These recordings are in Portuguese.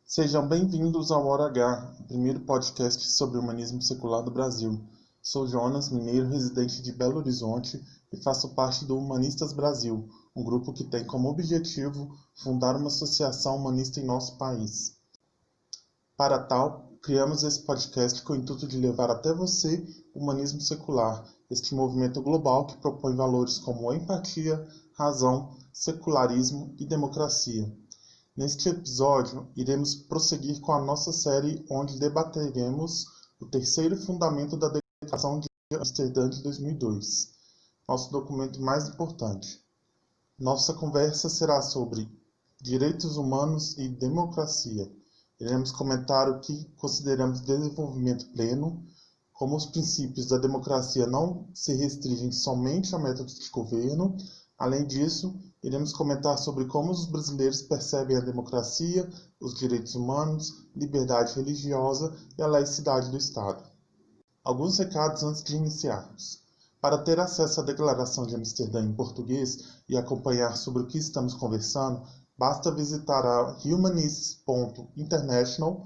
Sejam bem-vindos ao Hora H, o primeiro podcast sobre o humanismo secular do Brasil. Sou Jonas, mineiro residente de Belo Horizonte e faço parte do Humanistas Brasil, um grupo que tem como objetivo fundar uma associação humanista em nosso país. Para tal, criamos esse podcast com o intuito de levar até você o humanismo secular, este movimento global que propõe valores como empatia, razão, secularismo e democracia. Neste episódio, iremos prosseguir com a nossa série onde debateremos o terceiro fundamento da Declaração de Amsterdã de 2002, nosso documento mais importante. Nossa conversa será sobre direitos humanos e democracia. Iremos comentar o que consideramos desenvolvimento pleno, como os princípios da democracia não se restringem somente a métodos de governo. Além disso, iremos comentar sobre como os brasileiros percebem a democracia, os direitos humanos, liberdade religiosa e a laicidade do Estado. Alguns recados antes de iniciarmos. Para ter acesso à Declaração de Amsterdã em português e acompanhar sobre o que estamos conversando, basta visitar a humanists.international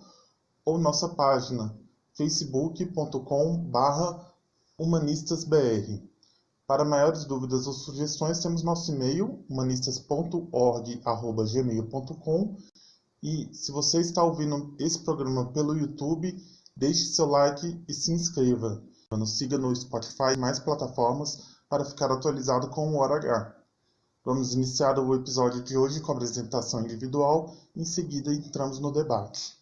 ou nossa página facebook.com/humanistasbr. Para maiores dúvidas ou sugestões, temos nosso e-mail, humanistas.org@gmail.com. E se você está ouvindo esse programa pelo YouTube, deixe seu like e se inscreva. Nos siga no Spotify e mais plataformas para ficar atualizado com o Hora H. Vamos iniciar o episódio de hoje com a apresentação individual. Em seguida, entramos no debate.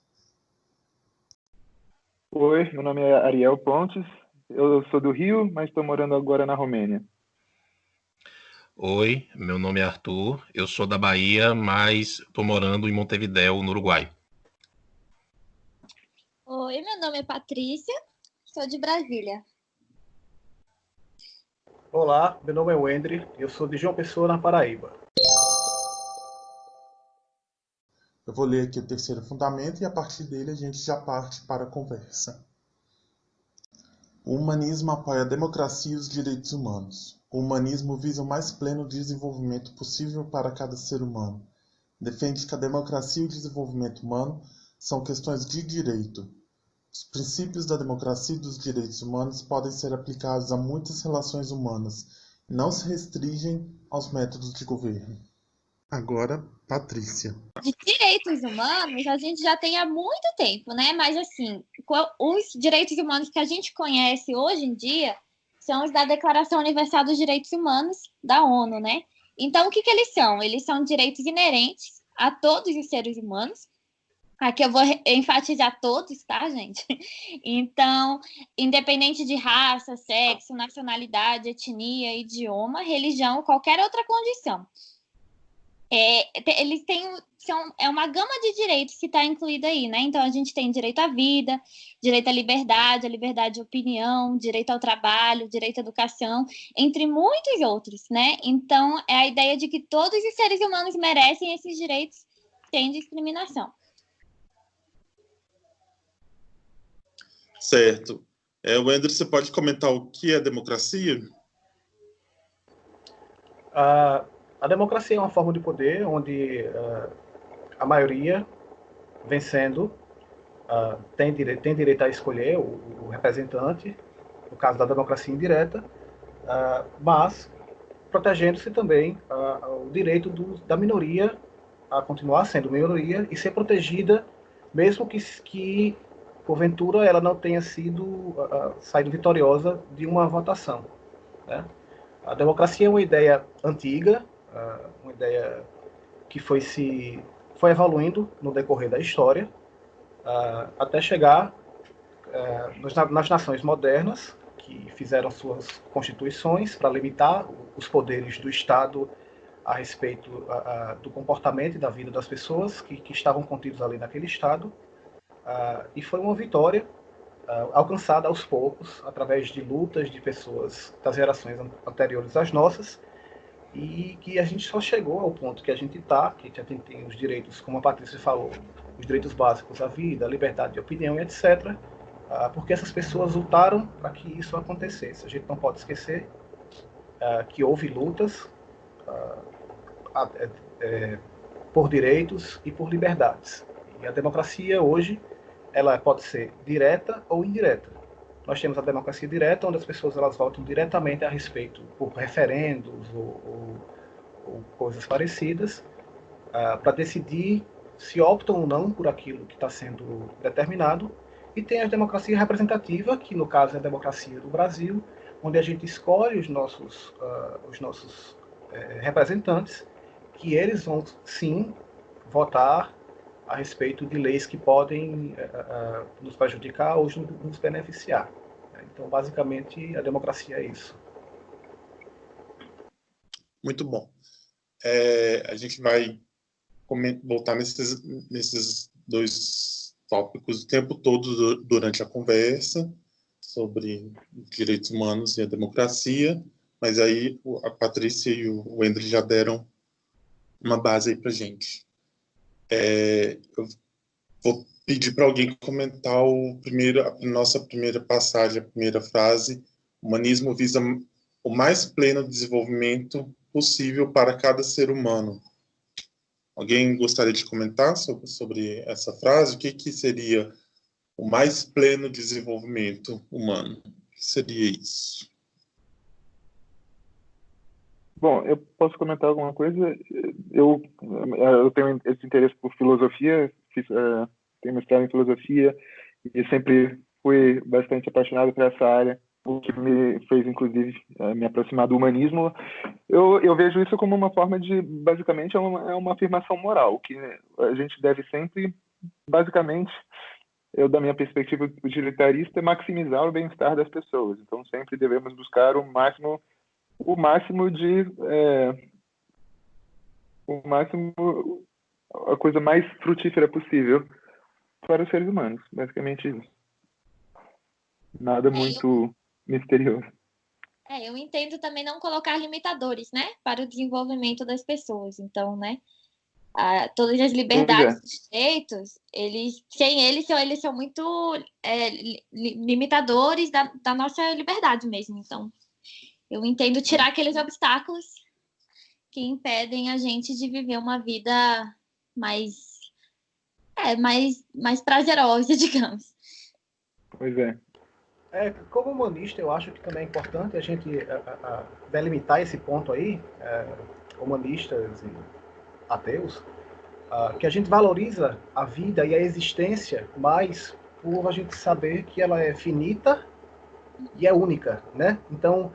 Oi, meu nome é Ariel Pontes. Eu sou do Rio, mas estou morando agora na Romênia. Oi, meu nome é Arthur. Eu sou da Bahia, mas estou morando em Montevidéu, no Uruguai. Oi, meu nome é Patrícia. Sou de Brasília. Olá, meu nome é Wendry, eu sou de João Pessoa, na Paraíba. Eu vou ler aqui o terceiro fundamento e a partir dele a gente já parte para a conversa. O humanismo apoia a democracia e os direitos humanos. O humanismo visa o mais pleno desenvolvimento possível para cada ser humano. Defende que a democracia e o desenvolvimento humano são questões de direito. Os princípios da democracia e dos direitos humanos podem ser aplicados a muitas relações humanas e não se restringem aos métodos de governo. Agora, Patrícia. De direitos humanos, a gente já tem há muito tempo, né? Mas, assim, os direitos humanos que a gente conhece hoje em dia são os da Declaração Universal dos Direitos Humanos da ONU, né? Então, o que eles são? Eles são direitos inerentes a todos os seres humanos. Aqui eu vou enfatizar todos, tá, gente? Então, independente de raça, sexo, nacionalidade, etnia, idioma, religião, qualquer outra condição. Eles têm uma gama de direitos que está incluída aí, né? Então, a gente tem direito à vida, direito à liberdade de opinião, direito ao trabalho, direito à educação, entre muitos outros, né? Então, é a ideia de que todos os seres humanos merecem esses direitos sem discriminação. Certo. Wendry, você pode comentar o que é democracia? A democracia é uma forma de poder onde a maioria, vencendo, tem direito a escolher o representante, no caso da democracia indireta, mas protegendo-se também o direito da minoria a continuar sendo minoria e ser protegida, mesmo que porventura ela não tenha saído vitoriosa de uma votação, né? A democracia é uma ideia antiga, uma ideia que foi evoluindo no decorrer da história, até chegar nas nações modernas, que fizeram suas constituições para limitar os poderes do Estado a respeito do comportamento e da vida das pessoas que estavam contidos ali naquele Estado. E foi uma vitória alcançada aos poucos, através de lutas de pessoas das gerações anteriores às nossas, e que a gente só chegou ao ponto que a gente está, que a gente tem os direitos, como a Patrícia falou, os direitos básicos à vida, à liberdade de opinião e etc., porque essas pessoas lutaram para que isso acontecesse. A gente não pode esquecer que houve lutas por direitos e por liberdades. E a democracia hoje, ela pode ser direta ou indireta. Nós temos a democracia direta, onde as pessoas elas votam diretamente a respeito por referendos ou coisas parecidas, para decidir se optam ou não por aquilo que está sendo determinado. E tem a democracia representativa, que no caso é a democracia do Brasil, onde a gente escolhe os nossos representantes, que eles vão sim votar a respeito de leis que podem nos prejudicar ou nos beneficiar. Então, basicamente, a democracia é isso. Muito bom. A gente vai voltar nesses dois tópicos o tempo todo durante a conversa sobre direitos humanos e a democracia, mas aí a Patrícia e o Wendel já deram uma base aí para a gente. Eu vou pedir para alguém comentar a nossa primeira passagem, a primeira frase. O humanismo visa o mais pleno desenvolvimento possível para cada ser humano. Alguém gostaria de comentar sobre essa frase? O que seria o mais pleno desenvolvimento humano? O que seria isso? Bom, eu posso comentar alguma coisa? Eu tenho esse interesse por filosofia, tenho mestrado em filosofia e sempre fui bastante apaixonado por essa área, o que me fez, inclusive, me aproximar do humanismo. Eu vejo isso como uma forma de, basicamente, é uma afirmação moral, que a gente deve sempre, basicamente, da minha perspectiva utilitarista, maximizar o bem-estar das pessoas. Então, sempre devemos buscar o máximo a coisa mais frutífera possível para os seres humanos, basicamente isso. Nada muito misterioso. Eu entendo também não colocar limitadores, né, para o desenvolvimento das pessoas. Então, né, todas as liberdades e direitos, sem eles são muito limitadores da nossa liberdade mesmo. Então, eu entendo tirar aqueles obstáculos que impedem a gente de viver uma vida mais prazerosa, digamos. Pois é. Como humanista, eu acho que também é importante a gente delimitar esse ponto aí, humanistas e ateus, que a gente valoriza a vida e a existência mais por a gente saber que ela é finita e é única, né? Então,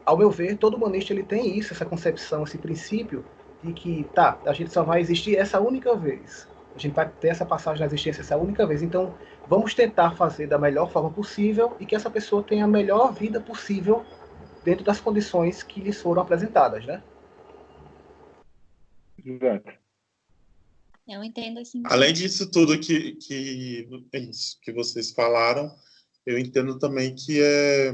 ao meu ver, todo humanista ele tem isso, essa concepção, esse princípio de que, a gente só vai existir essa única vez. A gente vai ter essa passagem da existência essa única vez. Então, vamos tentar fazer da melhor forma possível e que essa pessoa tenha a melhor vida possível dentro das condições que lhes foram apresentadas, né? Exato. Eu entendo assim. Além disso tudo que vocês falaram, eu entendo também que é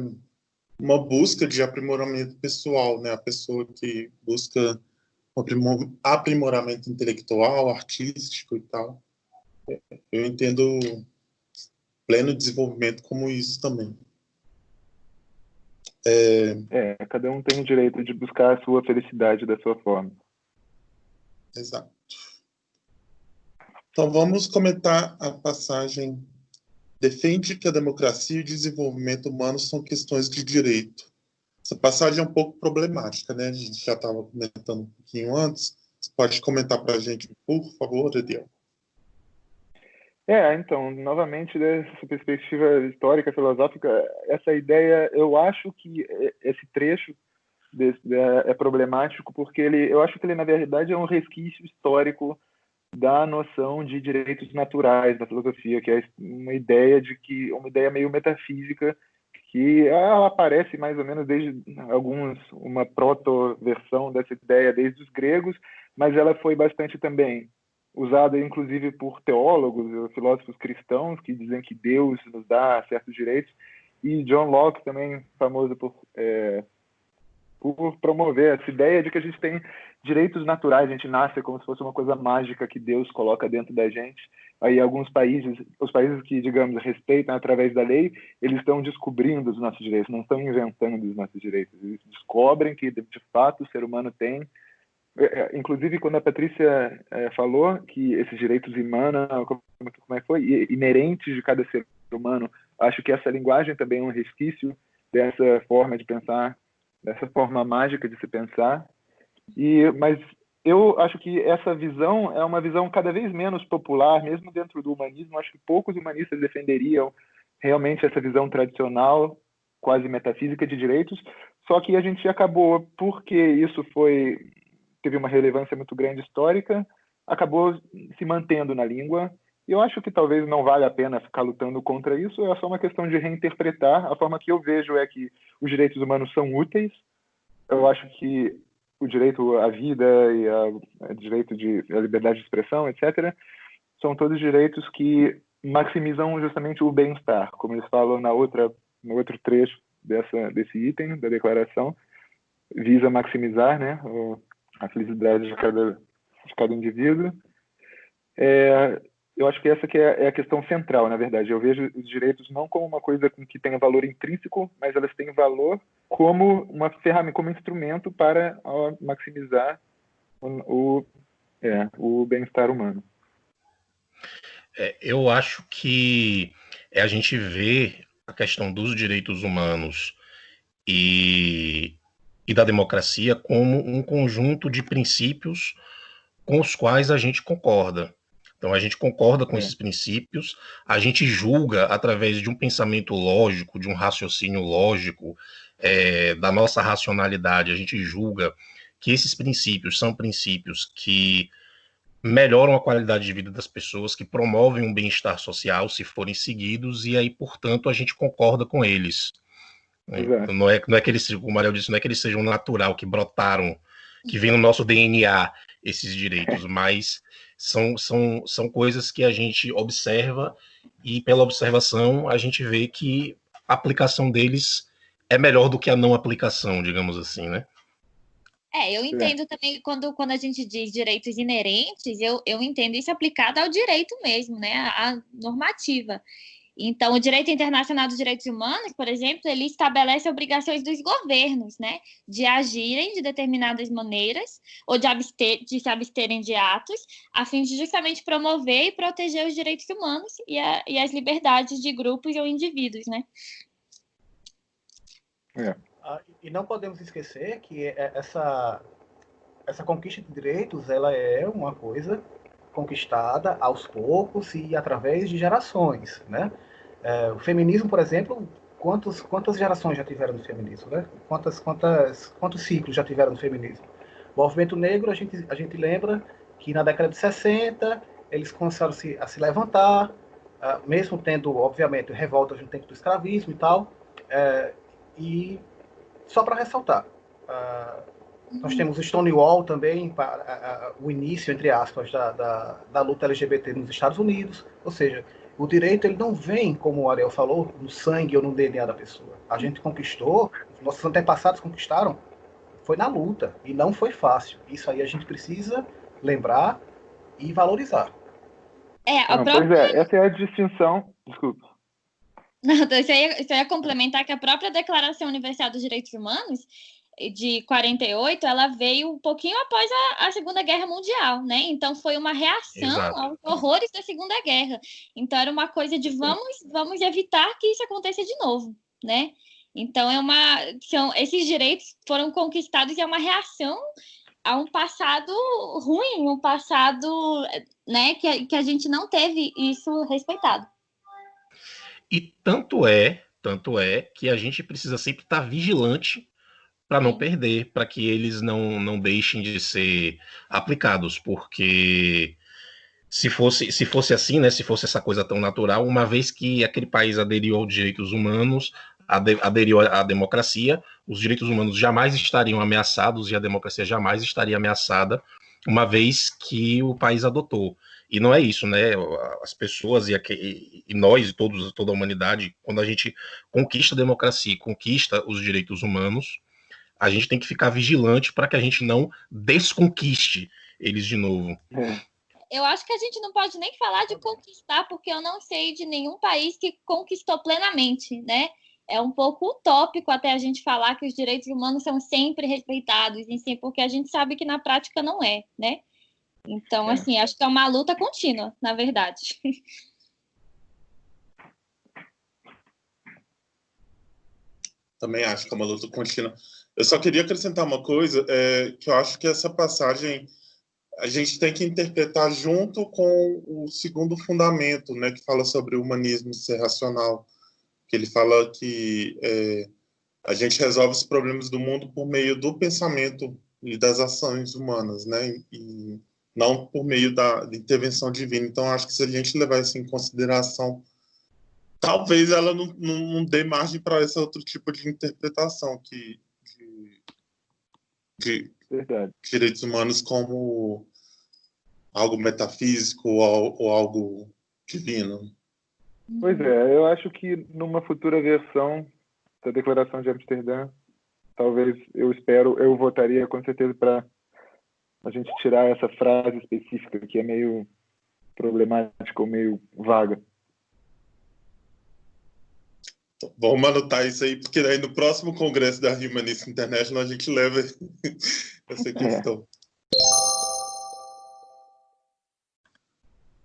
uma busca de aprimoramento pessoal, né? A pessoa que busca aprimoramento intelectual, artístico e tal. Eu entendo pleno desenvolvimento como isso também. Cada um tem o direito de buscar a sua felicidade da sua forma. Exato. Então vamos comentar a passagem. Defende que a democracia e o desenvolvimento humano são questões de direito. Essa passagem é um pouco problemática, né? A gente já estava comentando um pouquinho antes. Você pode comentar para a gente, por favor, Ediel? Então, novamente, dessa perspectiva histórica, filosófica, essa ideia, eu acho que esse trecho é problemático, porque eu acho que ele, na verdade, é um resquício histórico da noção de direitos naturais da filosofia, que é uma ideia meio metafísica, que ela aparece mais ou menos desde uma proto-versão dessa ideia desde os gregos, mas ela foi bastante também usada, inclusive, por teólogos, filósofos cristãos, que dizem que Deus nos dá certos direitos, e John Locke, também famoso por promover essa ideia de que a gente tem direitos naturais, a gente nasce como se fosse uma coisa mágica que Deus coloca dentro da gente. Aí os países que, digamos, respeitam através da lei, eles estão descobrindo os nossos direitos, não estão inventando os nossos direitos. Eles descobrem que, de fato, o ser humano tem Inclusive, quando a Patrícia falou que esses direitos humanos, como é que foi? Inerentes de cada ser humano, acho que essa linguagem também é um resquício dessa forma de pensar, dessa forma mágica de se pensar. Mas eu acho que essa visão é uma visão cada vez menos popular, mesmo dentro do humanismo. Acho que poucos humanistas defenderiam realmente essa visão tradicional, quase metafísica de direitos. Só que a gente acabou, porque isso teve uma relevância muito grande histórica, acabou se mantendo na língua. E eu acho que talvez não vale a pena ficar lutando contra isso, é só uma questão de reinterpretar. A forma que eu vejo é que os direitos humanos são úteis. Eu acho que o direito à vida e o direito à liberdade de expressão, etc., são todos direitos que maximizam justamente o bem-estar, como eles falam no outro trecho desse item da declaração, visa maximizar, né, a felicidade de cada indivíduo. Eu acho que essa que é a questão central, na verdade. Eu vejo os direitos não como uma coisa que tenha valor intrínseco, mas elas têm valor como uma ferramenta, como instrumento para maximizar o bem-estar humano. Eu acho que a gente vê a questão dos direitos humanos e da democracia como um conjunto de princípios com os quais a gente concorda. Então, a gente concorda com esses princípios, a gente julga através de um pensamento lógico, de um raciocínio lógico, da nossa racionalidade, a gente julga que esses princípios são princípios que melhoram a qualidade de vida das pessoas, que promovem um bem-estar social se forem seguidos, e aí, portanto, a gente concorda com eles. Então, não é que eles, como o Mariel disse, não é que eles sejam natural, que brotaram, que vem no nosso DNA esses direitos, mas são coisas que a gente observa e pela observação a gente vê que a aplicação deles é melhor do que a não aplicação, digamos assim, né? Eu entendo também quando a gente diz direitos inerentes, eu entendo isso aplicado ao direito mesmo, né? À normativa. Então, o direito internacional dos direitos humanos, por exemplo, ele estabelece obrigações dos governos, né, de agirem de determinadas maneiras ou de se absterem de atos, a fim de justamente promover e proteger os direitos humanos e as liberdades de grupos ou indivíduos, né? E não podemos esquecer que essa conquista de direitos, ela é uma coisa conquistada aos poucos e através de gerações, né? O feminismo, por exemplo, quantas gerações já tiveram no feminismo, né? Quantos ciclos já tiveram no feminismo? O movimento negro, a gente lembra que na década de 60 eles começaram a se levantar, mesmo tendo, obviamente, revoltas no tempo do escravismo e tal. E só para ressaltar, nós temos o Stonewall também, o início, entre aspas, da luta LGBT nos Estados Unidos. Ou seja, o direito ele não vem, como o Ariel falou, no sangue ou no DNA da pessoa. A gente conquistou, nossos antepassados conquistaram, foi na luta, e não foi fácil. Isso aí a gente precisa lembrar e valorizar. Pois é, essa é a distinção. Desculpa. Não, então, isso aí ia complementar que a própria Declaração Universal dos Direitos Humanos, de 48, ela veio um pouquinho após a Segunda Guerra Mundial, né? Então foi uma reação aos horrores da Segunda Guerra. Então era uma coisa de vamos evitar que isso aconteça de novo, né? Então esses direitos foram conquistados e é uma reação a um passado ruim, um passado, né, que a gente não teve isso respeitado. E tanto é que a gente precisa sempre estar vigilante para não perder, para que eles não deixem de ser aplicados, porque se fosse assim, né, se fosse essa coisa tão natural, uma vez que aquele país aderiu aos direitos humanos, aderiu à democracia, os direitos humanos jamais estariam ameaçados e a democracia jamais estaria ameaçada, uma vez que o país adotou. E não é isso, né? As pessoas e nós, toda a humanidade, quando a gente conquista a democracia e conquista os direitos humanos, a gente tem que ficar vigilante para que a gente não desconquiste eles de novo. Eu acho que a gente não pode nem falar de conquistar, porque eu não sei de nenhum país que conquistou plenamente, né? é um pouco utópico até a gente falar que os direitos humanos são sempre respeitados, e sim, porque a gente sabe que na prática não é, né? Então, assim, acho que é uma luta contínua, na verdade. Também acho que é uma luta contínua. Eu só queria acrescentar uma coisa, que eu acho que essa passagem a gente tem que interpretar junto com o segundo fundamento, né, que fala sobre o humanismo ser racional, que ele fala que a gente resolve os problemas do mundo por meio do pensamento e das ações humanas, né, e não por meio da intervenção divina. Então, acho que se a gente levar isso em consideração, talvez ela não dê margem para esse outro tipo de interpretação de Verdade. direitos humanos como algo metafísico ou algo divino. Pois é, eu acho que numa futura versão da Declaração de Amsterdã, talvez, eu votaria com certeza para a gente tirar essa frase específica que é meio problemática ou meio vaga. Vamos anotar isso aí, porque aí no próximo congresso da Humanist International a gente leva essa questão.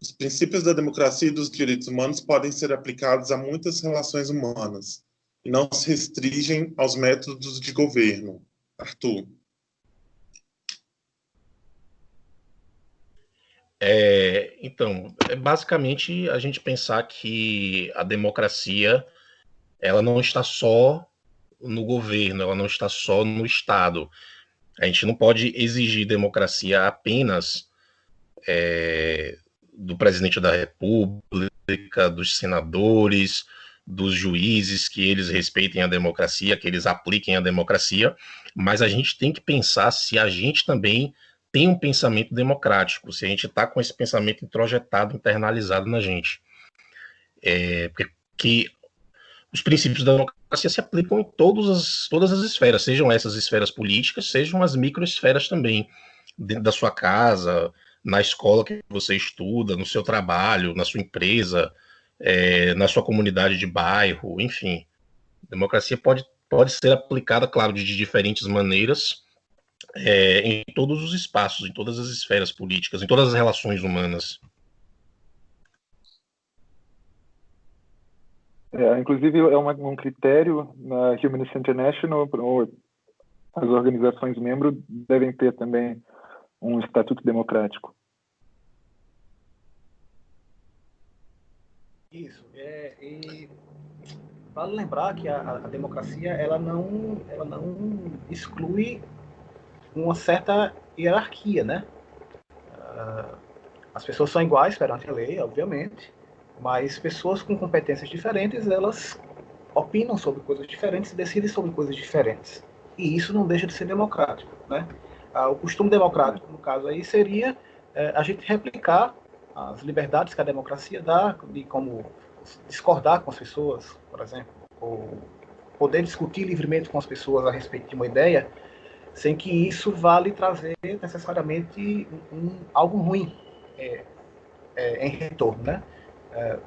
Os princípios da democracia e dos direitos humanos podem ser aplicados a muitas relações humanas e não se restringem aos métodos de governo. Arthur. Então, é basicamente a gente pensar que a democracia ela não está só no governo, ela não está só no Estado. A gente não pode exigir democracia apenas do presidente da República, dos senadores, dos juízes, que eles respeitem a democracia, que eles apliquem a democracia, mas a gente tem que pensar se a gente também tem um pensamento democrático, se a gente está com esse pensamento introjetado, internalizado na gente. Porque os princípios da democracia se aplicam em todas as esferas, sejam essas esferas políticas, sejam as microesferas também, dentro da sua casa, na escola que você estuda, no seu trabalho, na sua empresa, na sua comunidade de bairro, enfim. Democracia pode ser aplicada, claro, de diferentes maneiras, em todos os espaços, em todas as esferas políticas, em todas as relações humanas. Inclusive, é um critério na Humanist International, as organizações membros devem ter também um estatuto democrático. Isso. E vale lembrar que a democracia ela não exclui uma certa hierarquia, né? As pessoas são iguais perante a lei, obviamente, mas pessoas com competências diferentes, elas opinam sobre coisas diferentes e decidem sobre coisas diferentes. E isso não deixa de ser democrático, né? O costume democrático, no caso aí, seria a gente replicar as liberdades que a democracia dá, de como discordar com as pessoas, por exemplo, ou poder discutir livremente com as pessoas a respeito de uma ideia, sem que isso vale trazer necessariamente algo ruim em retorno, né?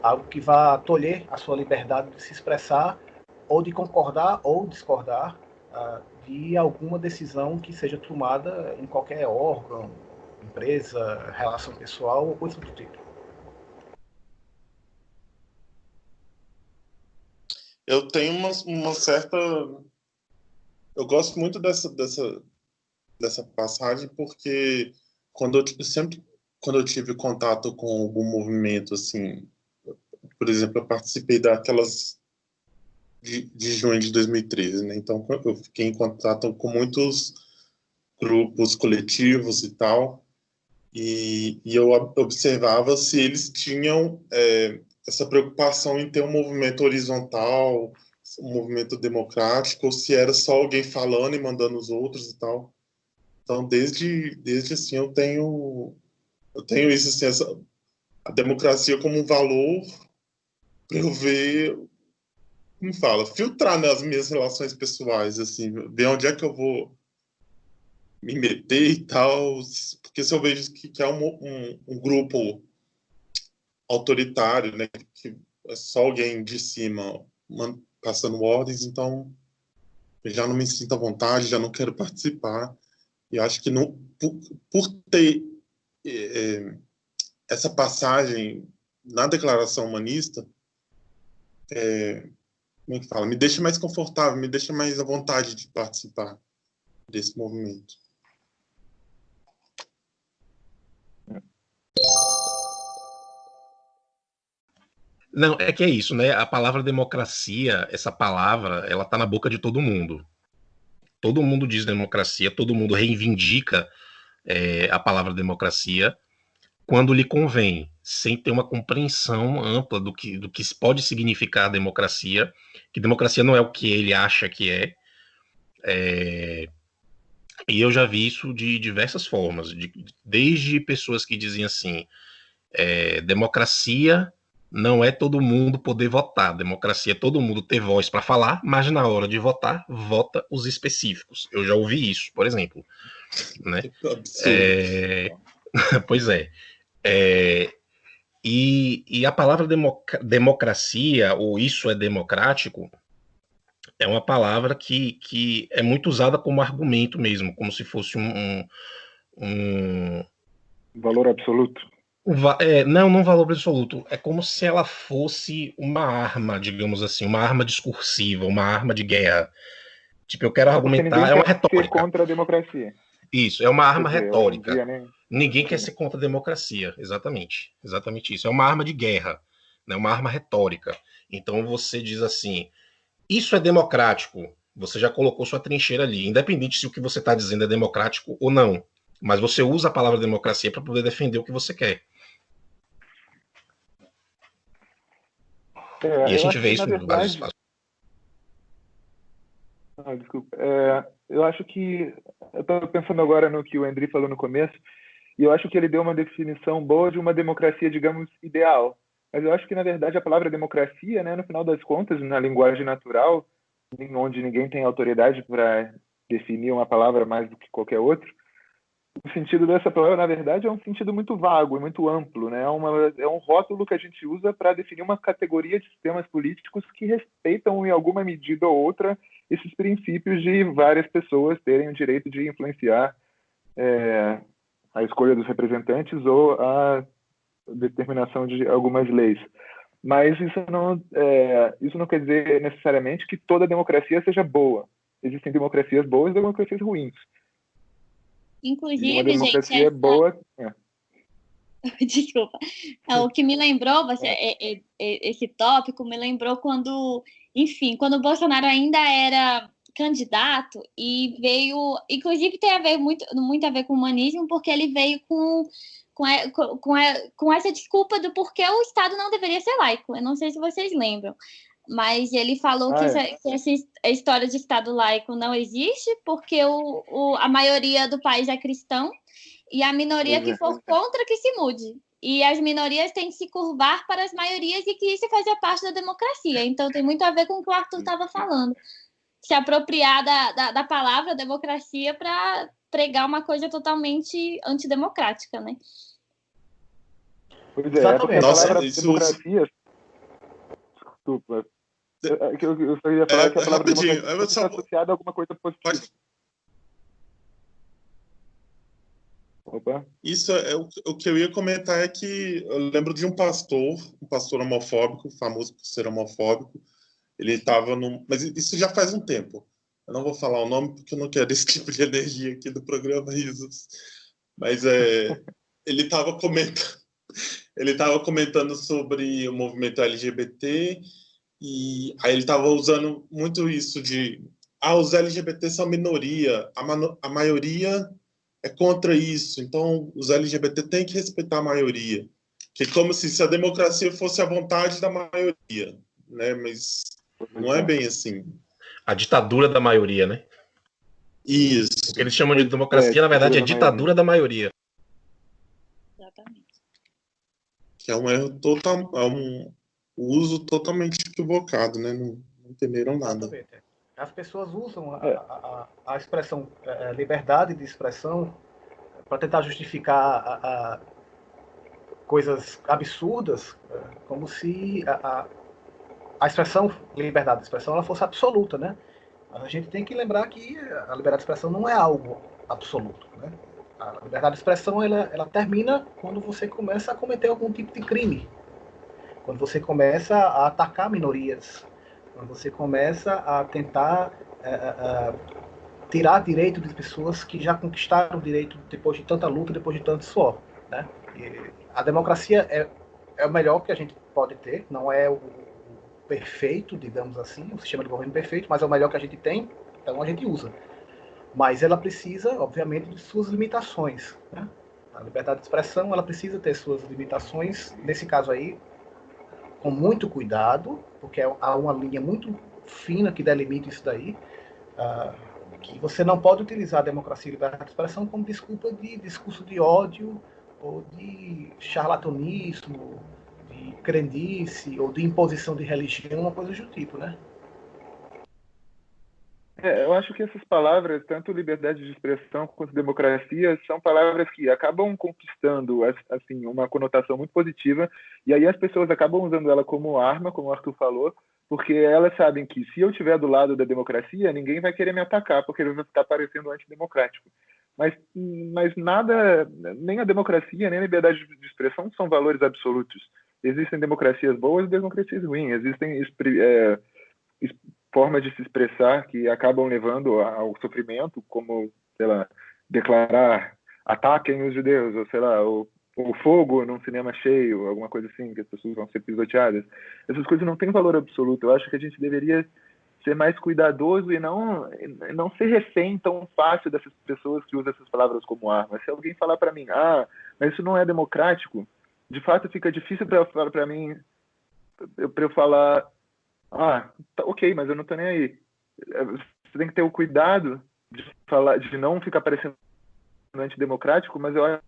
Algo que vá tolher a sua liberdade de se expressar ou de concordar ou discordar de alguma decisão que seja tomada em qualquer órgão, empresa, relação pessoal ou coisa do tipo. Eu tenho uma certa... Eu gosto muito dessa passagem porque quando eu tive contato com algum movimento, assim, por exemplo, eu participei daquelas de junho de 2013, né? Então eu fiquei em contato com muitos grupos coletivos e tal, e eu observava se eles tinham essa preocupação em ter um movimento horizontal, um movimento democrático, ou se era só alguém falando e mandando os outros e tal. Então, desde assim, eu tenho isso, assim, a democracia como um valor para eu ver, como fala, filtrar nas minhas relações pessoais, assim, ver onde é que eu vou me meter e tal, porque se eu vejo que é um grupo autoritário, né, que é só alguém de cima passando ordens, então eu já não me sinto à vontade, já não quero participar. E acho que não, por ter essa passagem na Declaração Humanista, como é que fala? Me deixa mais confortável, me deixa mais à vontade de participar desse movimento. Não, é que é isso, né? A palavra democracia, essa palavra, ela tá na boca de todo mundo. Todo mundo diz democracia, todo mundo reivindica a palavra democracia quando lhe convém, sem ter uma compreensão ampla do que pode significar a democracia, que democracia não é o que ele acha que é. E eu já vi isso de diversas formas, desde pessoas que diziam assim, democracia não é todo mundo poder votar, democracia é todo mundo ter voz para falar, mas na hora de votar, vota os específicos. Eu já ouvi isso, por exemplo. Né? Pois é. E a palavra democracia, ou isso é democrático, é uma palavra que é muito usada como argumento mesmo, como se fosse um valor absoluto. Não valor absoluto. É como se ela fosse uma arma, digamos assim, uma arma discursiva, uma arma de guerra. Tipo, eu quero argumentar, é uma retórica. Ser contra a democracia. Isso, é uma arma retórica. Né? Ninguém quer ser contra a democracia, exatamente. Exatamente isso. É uma arma de guerra, né? Uma arma retórica. Então você diz assim, isso é democrático. Você já colocou sua trincheira ali, independente se o que você está dizendo é democrático ou não. Mas você usa a palavra democracia para poder defender o que você quer. E a gente vê isso em vários espaços. Desculpa. Eu acho que... Eu estou pensando agora no que o André falou no começo, e eu acho que ele deu uma definição boa de uma democracia, digamos, ideal. Mas eu acho que, na verdade, a palavra democracia, né, no final das contas, na linguagem natural, onde ninguém tem autoridade para definir uma palavra mais do que qualquer outro, o sentido dessa palavra, na verdade, é um sentido muito vago e muito amplo, né? É um rótulo que a gente usa para definir uma categoria de sistemas políticos que respeitam, em alguma medida ou outra, esses princípios de várias pessoas terem o direito de influenciar a escolha dos representantes ou a determinação de algumas leis. Mas isso não quer dizer necessariamente que toda democracia seja boa. Existem democracias boas e democracias ruins. Inclusive, uma democracia boa... Desculpa. O que me lembrou, esse tópico me lembrou quando o Bolsonaro ainda era candidato e veio... Inclusive, tem a ver muito a ver com o humanismo, porque ele veio com essa desculpa do porquê o Estado não deveria ser laico. Eu não sei se vocês lembram. Mas ele falou que essa história de Estado laico não existe porque a maioria do país é cristão e a minoria que for contra que se mude. E as minorias têm que se curvar para as maiorias e que isso fazia parte da democracia. Então tem muito a ver com o que o Arthur estava falando. Se apropriar da palavra democracia para pregar uma coisa totalmente antidemocrática, né? Pois é, exatamente. A palavra democracia... Desculpa. Eu só ia falar que a palavra democracia está associada a alguma coisa positiva. Opa. Isso o que eu ia comentar é que eu lembro de um pastor homofóbico, famoso por ser homofóbico. Ele estava mas isso já faz um tempo. Eu não vou falar o nome porque eu não quero esse tipo de energia aqui do programa Risos. Mas ele estava comentando sobre o movimento LGBT. E aí ele estava usando muito isso de os LGBT são minoria, a maioria é contra isso, então os LGBT têm que respeitar a maioria, que é como se a democracia fosse a vontade da maioria, né? Mas não é bem assim. A ditadura da maioria, né? Isso. O que eles chamam de democracia, na verdade, é a ditadura da maioria. Exatamente. Que é um erro total, o uso totalmente equivocado, né? Não entenderam nada. As pessoas usam a expressão liberdade de expressão para tentar justificar coisas absurdas, como se a expressão, liberdade de expressão, ela fosse absoluta, né? A gente tem que lembrar que a liberdade de expressão não é algo absoluto, né? A liberdade de expressão, ela termina quando você começa a cometer algum tipo de crime, quando você começa a atacar minorias, quando você começa a tentar tirar direito de pessoas que já conquistaram o direito depois de tanta luta, depois de tanto suor, né? E a democracia é o melhor que a gente pode ter, não é o perfeito, digamos assim, o sistema de governo perfeito, mas é o melhor que a gente tem, então a gente usa. Mas ela precisa, obviamente, de suas limitações, né? A liberdade de expressão, ela precisa ter suas limitações, nesse caso aí, com muito cuidado, porque há uma linha muito fina que delimita isso daí, que você não pode utilizar a democracia e a liberdade de expressão como desculpa de discurso de ódio ou de charlatanismo, de crendice ou de imposição de religião, uma coisa do tipo, né? Eu acho que essas palavras, tanto liberdade de expressão quanto democracia, são palavras que acabam conquistando assim, uma conotação muito positiva, e aí as pessoas acabam usando ela como arma, como o Arthur falou, porque elas sabem que se eu estiver do lado da democracia, ninguém vai querer me atacar, porque ele vai ficar parecendo antidemocrático. Mas nada, nem a democracia, nem a liberdade de expressão são valores absolutos. Existem democracias boas e democracias ruins, existem formas de se expressar que acabam levando ao sofrimento, como, sei lá, declarar ataquem os judeus, ou sei lá, o fogo num cinema cheio, alguma coisa assim, que as pessoas vão ser pisoteadas. Essas coisas não têm valor absoluto. Eu acho que a gente deveria ser mais cuidadoso e não ser refém tão fácil dessas pessoas que usam essas palavras como arma. Se alguém falar para mim, mas isso não é democrático, de fato fica difícil para mim, para eu falar, tá, ok, mas eu não tô nem aí. Você tem que ter o cuidado de não ficar parecendo antidemocrático, mas eu acho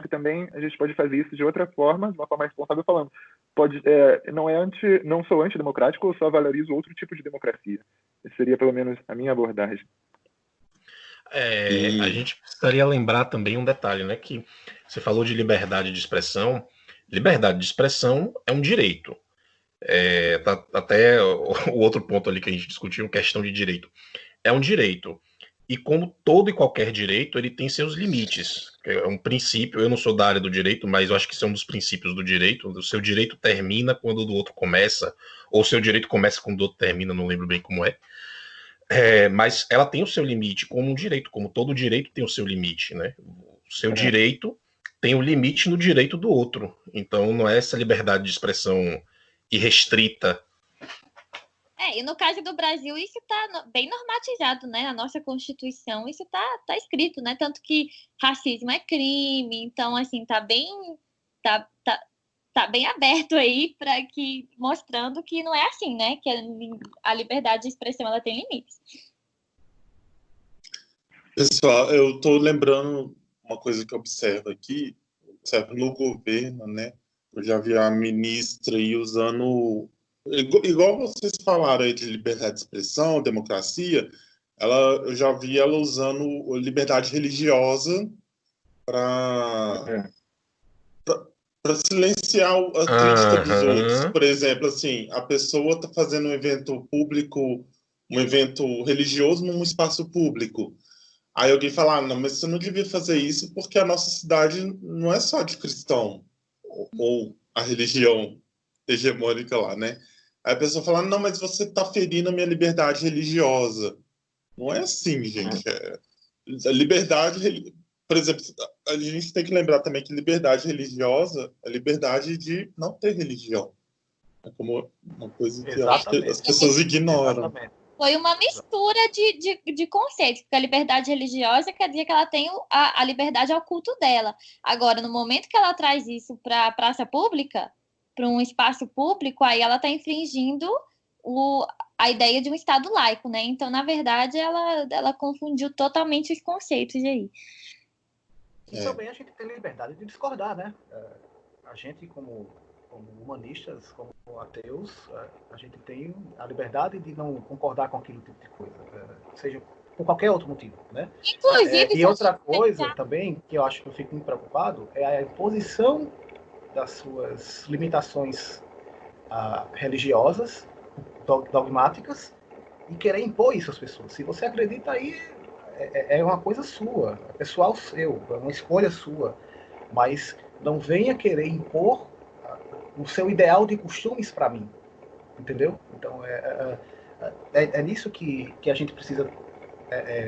que também a gente pode fazer isso de outra forma, de uma forma responsável, falando, não sou antidemocrático, eu só valorizo outro tipo de democracia. Essa seria pelo menos a minha abordagem. A gente precisaria lembrar também um detalhe, né? Que você falou de liberdade de expressão. Liberdade de expressão é um direito. Até o outro ponto ali que a gente discutiu, questão de direito. É um direito. E como todo e qualquer direito, ele tem seus limites. É um princípio, eu não sou da área do direito, mas eu acho que isso é um dos princípios do direito. O seu direito termina quando o do outro começa, ou o seu direito começa quando o outro termina, não lembro bem como é. Mas ela tem o seu limite, como um direito, como todo direito tem o seu limite, né? O seu direito tem o limite no direito do outro. Então não é essa liberdade de expressão irrestrita. E no caso do Brasil, isso está bem normatizado, né? Na nossa Constituição, isso tá escrito, né? Tanto que racismo é crime, então, assim, tá bem aberto aí mostrando que não é assim, né? Que a liberdade de expressão, ela tem limites. Pessoal, eu estou lembrando uma coisa que eu observo aqui, no governo, né? Eu já vi a ministra aí usando, igual vocês falaram aí de liberdade de expressão, democracia, eu já vi ela usando liberdade religiosa para silenciar a crítica dos outros. Por exemplo, assim, a pessoa está fazendo um evento público, um evento religioso num espaço público. Aí alguém fala, não, mas você não devia fazer isso porque a nossa cidade não é só de cristão, ou a religião hegemônica lá, né? Aí a pessoa fala, não, mas você está ferindo a minha liberdade religiosa. Não é assim, gente. A liberdade, por exemplo, a gente tem que lembrar também que liberdade religiosa é liberdade de não ter religião. É como uma coisa que as pessoas ignoram. Exatamente. Foi uma mistura de conceitos, porque a liberdade religiosa quer dizer que ela tem a liberdade ao culto dela. Agora, no momento que ela traz isso para a praça pública, para um espaço público, aí ela está infringindo a ideia de um Estado laico, né? Então, na verdade, ela confundiu totalmente os conceitos aí. E também a gente tem liberdade de discordar, né? A gente, como humanistas, como ateus, a gente tem a liberdade de não concordar com aquele tipo de coisa, seja por qualquer outro motivo, né? Inclusive, e outra coisa também que eu acho que eu fico muito preocupado é a imposição das suas limitações religiosas dogmáticas e querer impor isso às pessoas. Se você acredita aí, é uma coisa sua, é pessoal seu, é uma escolha sua, mas não venha querer impor o seu ideal de costumes para mim, entendeu? Então é nisso que a gente precisa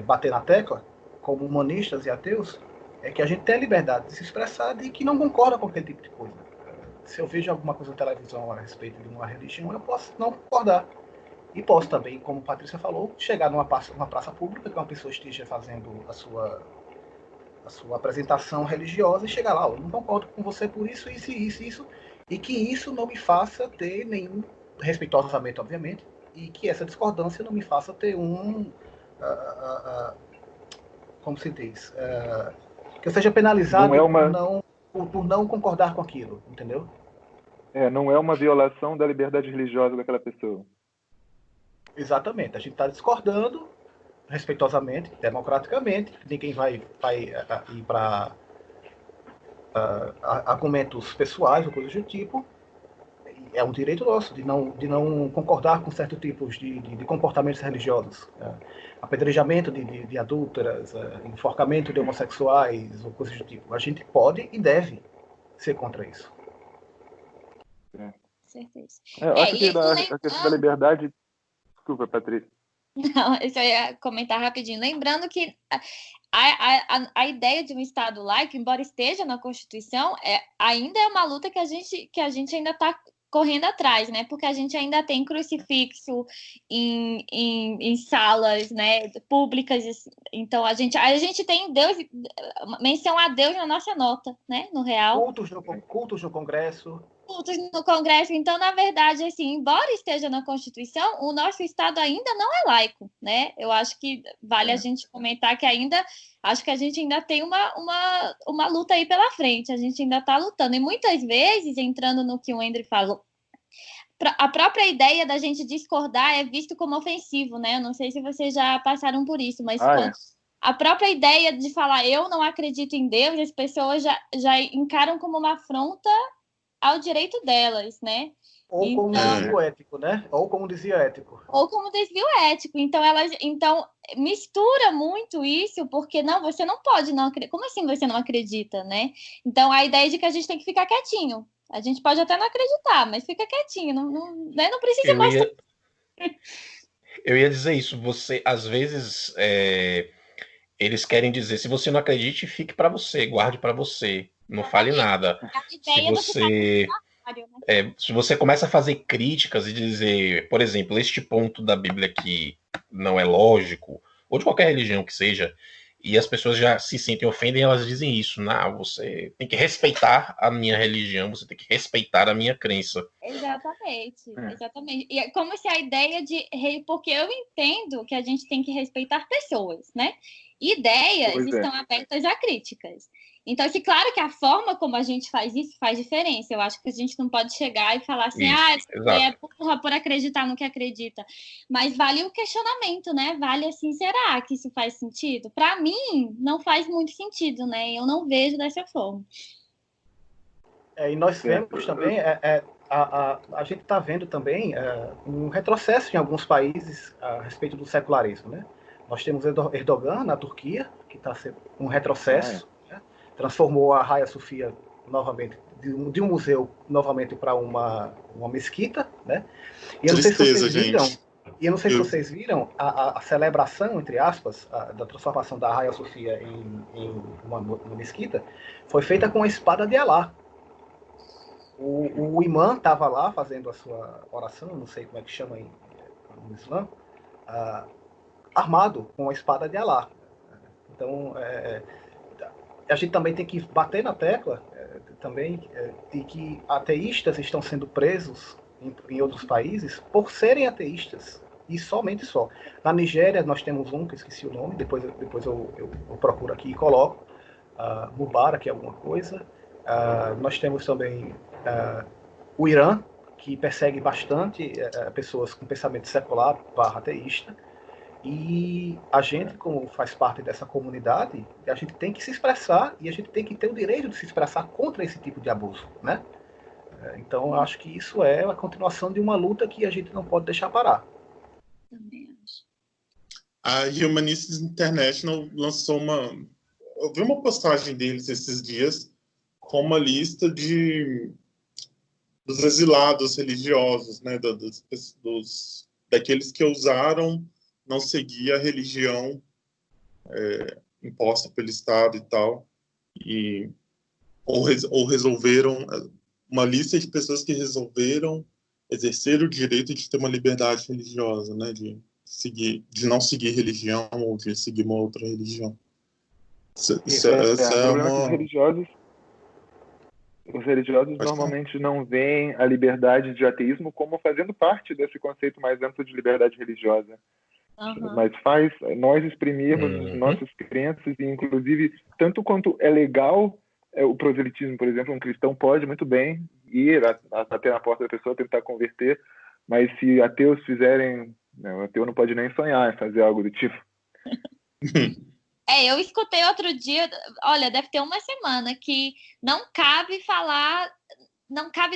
bater na tecla, como humanistas e ateus, é que a gente tem a liberdade de se expressar de que não concorda com aquele tipo de coisa. Se eu vejo alguma coisa na televisão a respeito de uma religião, eu posso não concordar. E posso também, como a Patrícia falou, chegar numa praça pública que uma pessoa esteja fazendo a sua apresentação religiosa e chegar lá, eu não concordo com você por isso, isso, e que isso não me faça ter nenhum, respeitosamente, obviamente, e que essa discordância não me faça ter como se diz, que eu seja penalizado por não concordar com aquilo, entendeu? Não é uma violação da liberdade religiosa daquela pessoa. Exatamente, a gente está discordando respeitosamente, democraticamente, ninguém vai ir para argumentos pessoais ou coisas do tipo. É um direito nosso de não concordar com certos tipos de comportamentos religiosos. Apedrejamento de adúlteras, enforcamento de homossexuais ou coisas do tipo. A gente pode e deve ser contra isso. Certeza. Eu acho que a questão da liberdade... Desculpa, Patrícia. Não, eu só ia comentar rapidinho. Lembrando que a ideia de um Estado laico, embora esteja na Constituição, ainda é uma luta que a gente ainda está correndo atrás, né? Porque a gente ainda tem crucifixo em salas, né, públicas. Então, a gente tem Deus, menção a Deus na nossa nota, né? No real. Cultos no Congresso. Cultos no Congresso. Então, na verdade, assim, embora esteja na Constituição, o nosso Estado ainda não é laico, né? Eu acho que vale a gente comentar que acho que a gente ainda tem uma luta aí pela frente, a gente ainda está lutando. E muitas vezes, entrando no que o Andrew falou, a própria ideia da gente discordar é visto como ofensivo, né? Eu não sei se vocês já passaram por isso, mas a própria ideia de falar eu não acredito em Deus, as pessoas já encaram como uma afronta ao direito delas, né? Ou como desvio ético, né? Ou como desvio ético. Então, mistura muito isso, porque você não pode não acreditar. Como assim você não acredita, né? Então, a ideia de que a gente tem que ficar quietinho. A gente pode até não acreditar, mas fica quietinho. Não precisa mostrar. Eu ia dizer isso. Você, às vezes, eles querem dizer, se você não acredite, fique para você, guarde para você. Não fale nada. Se você começa a fazer críticas e dizer, por exemplo, este ponto da Bíblia aqui não é lógico, ou de qualquer religião que seja, e as pessoas já se sentem ofendem, elas dizem isso. Não, você tem que respeitar a minha religião, você tem que respeitar a minha crença. Exatamente. E é como se a ideia de... Porque eu entendo que a gente tem que respeitar pessoas, né? Ideias estão abertas a críticas. Então, assim, claro que a forma como a gente faz isso faz diferença. Eu acho que a gente não pode chegar e falar assim, você é burra por acreditar no que acredita. Mas vale o questionamento, né? Vale assim, será que isso faz sentido? Para mim, não faz muito sentido, né? Eu não vejo dessa forma. E nós vemos também, a gente está vendo também um retrocesso em alguns países a respeito do secularismo, né? Nós temos Erdogan na Turquia, que está sendo um retrocesso, né? Transformou a Hagia Sophia novamente, de um museu novamente para uma mesquita, né? E eu não sei se vocês viram, se vocês viram a celebração, entre aspas, da transformação da Hagia Sophia em uma mesquita, foi feita com a espada de Alá. O imã estava lá fazendo a sua oração, não sei como é que chama no Islã, armado com a espada de Alá. Então, a gente também tem que bater na tecla de que ateístas estão sendo presos em outros países por serem ateístas, e somente só. Na Nigéria, nós temos um, que eu esqueci o nome, depois eu procuro aqui e coloco, Mubarak, alguma coisa. Nós temos também o Irã, que persegue bastante pessoas com pensamento secular / ateísta. E a gente, como faz parte dessa comunidade, a gente tem que se expressar e a gente tem que ter o direito de se expressar contra esse tipo de abuso, né? Então, eu acho que isso é a continuação de uma luta que a gente não pode deixar parar. Também acho. A Humanists International lançou eu vi uma postagem deles esses dias com uma lista dos exilados religiosos, né, daqueles que ousaram não seguir a religião imposta pelo Estado e tal, ou resolveram, uma lista de pessoas que resolveram exercer o direito de ter uma liberdade religiosa, né, de não seguir religião ou de seguir uma outra religião. Isso é uma... Os religiosos normalmente não veem a liberdade de ateísmo como fazendo parte desse conceito mais amplo de liberdade religiosa. Mas nós exprimirmos nossas crenças, e inclusive, tanto quanto é legal o proselitismo, por exemplo, um cristão pode muito bem ir até na porta da pessoa, tentar converter, mas se ateus fizerem, o ateu não pode nem sonhar em fazer algo do tipo. Eu escutei outro dia, olha, deve ter uma semana, que não cabe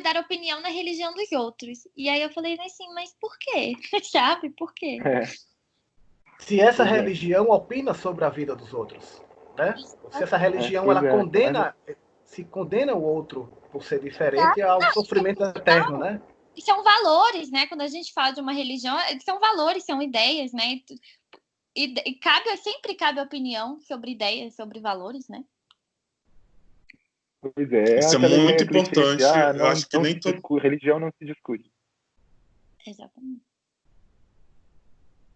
dar opinião na religião dos outros. E aí eu falei assim, mas por quê? Sabe? Por quê? Se essa religião opina sobre a vida dos outros, né? Se essa religião ela condena o outro por ser diferente ao sofrimento eterno, né? E são valores, né? Quando a gente fala de uma religião, são valores, são ideias, né? E sempre cabe opinião sobre ideias, sobre valores, né? Pois é. Isso é muito importante. Eu acho que nem religião não se discute. Exatamente.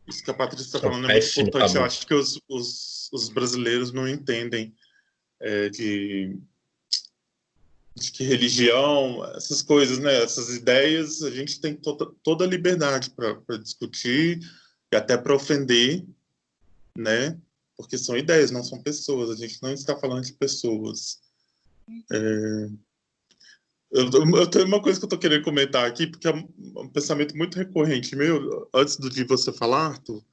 Isso que a Patrícia está falando é muito importante. Eu acho que os brasileiros não entendem de que religião, essas coisas, né? Essas ideias, a gente tem toda a liberdade para discutir e até para ofender, né? Porque são ideias, não são pessoas. A gente não está falando de pessoas. Eu tenho uma coisa que eu estou querendo comentar aqui, porque é um pensamento muito recorrente meu, antes de você falar, Arthur.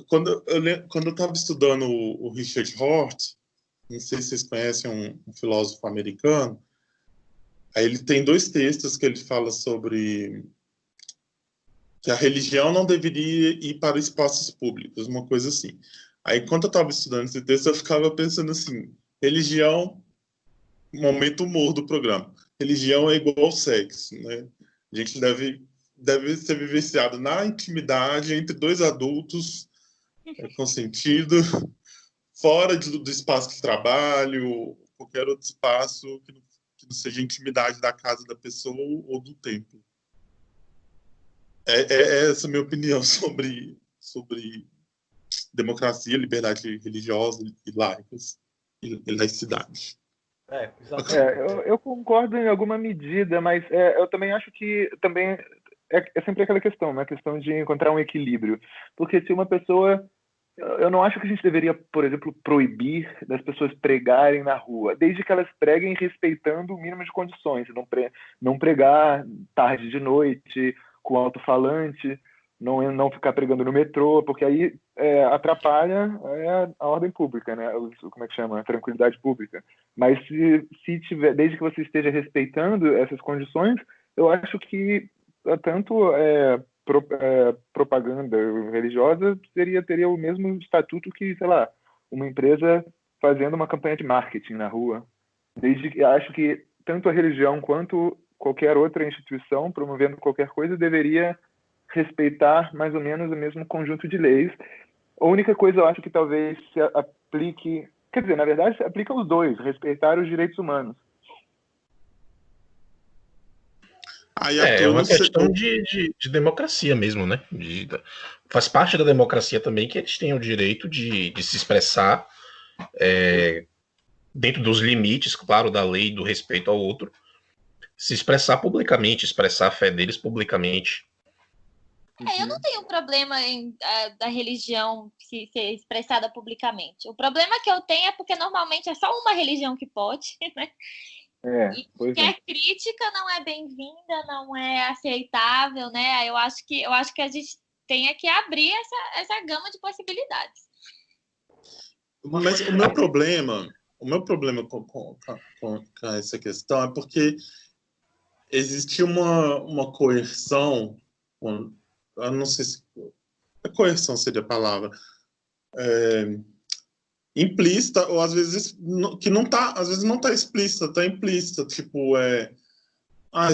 Quando eu estava estudando o Richard Hort, não sei se vocês conhecem um filósofo americano, aí ele tem 2 textos que ele fala sobre que a religião não deveria ir para espaços públicos, uma coisa assim. Aí, quando eu estava estudando esse texto, eu ficava pensando assim, religião, momento humor do programa, religião é igual sexo, né? A gente deve ser vivenciado na intimidade entre 2 adultos consentido, fora do espaço de trabalho, qualquer outro espaço que não seja intimidade da casa da pessoa ou do templo. É essa a minha opinião sobre democracia, liberdade religiosa e laicas e laicidade. Eu concordo em alguma medida, mas eu também acho que também é sempre aquela questão, né? A questão de encontrar um equilíbrio. Porque se uma pessoa... Eu não acho que a gente deveria, por exemplo, proibir das pessoas pregarem na rua, desde que elas preguem respeitando o mínimo de condições, não pregar tarde de noite, com alto-falante, não ficar pregando no metrô, porque aí atrapalha a ordem pública, né? Como é que chama? A tranquilidade pública. Mas se tiver, desde que você esteja respeitando essas condições, eu acho que tanto propaganda religiosa teria o mesmo estatuto que, sei lá, uma empresa fazendo uma campanha de marketing na rua. Acho que tanto a religião quanto qualquer outra instituição promovendo qualquer coisa deveria respeitar mais ou menos o mesmo conjunto de leis. A única coisa eu acho que talvez se aplique, quer dizer, na verdade se aplica os 2, respeitar os direitos humanos. É uma questão de democracia mesmo, né? Faz parte da democracia também que eles têm o direito de se expressar dentro dos limites, claro, da lei, do respeito ao outro, se expressar publicamente, expressar a fé deles publicamente. Eu não tenho problema da religião ser expressada publicamente. O problema que eu tenho é porque normalmente é só uma religião que pode, né? E qualquer crítica não é bem-vinda, não é aceitável, né? Eu acho que a gente tem que abrir essa gama de possibilidades. Mas o meu problema o meu problema com essa questão é porque existe uma coerção, eu não sei se a coerção seria a palavra, implícita, ou às vezes que não tá, às vezes não tá explícita, tá implícita, tipo,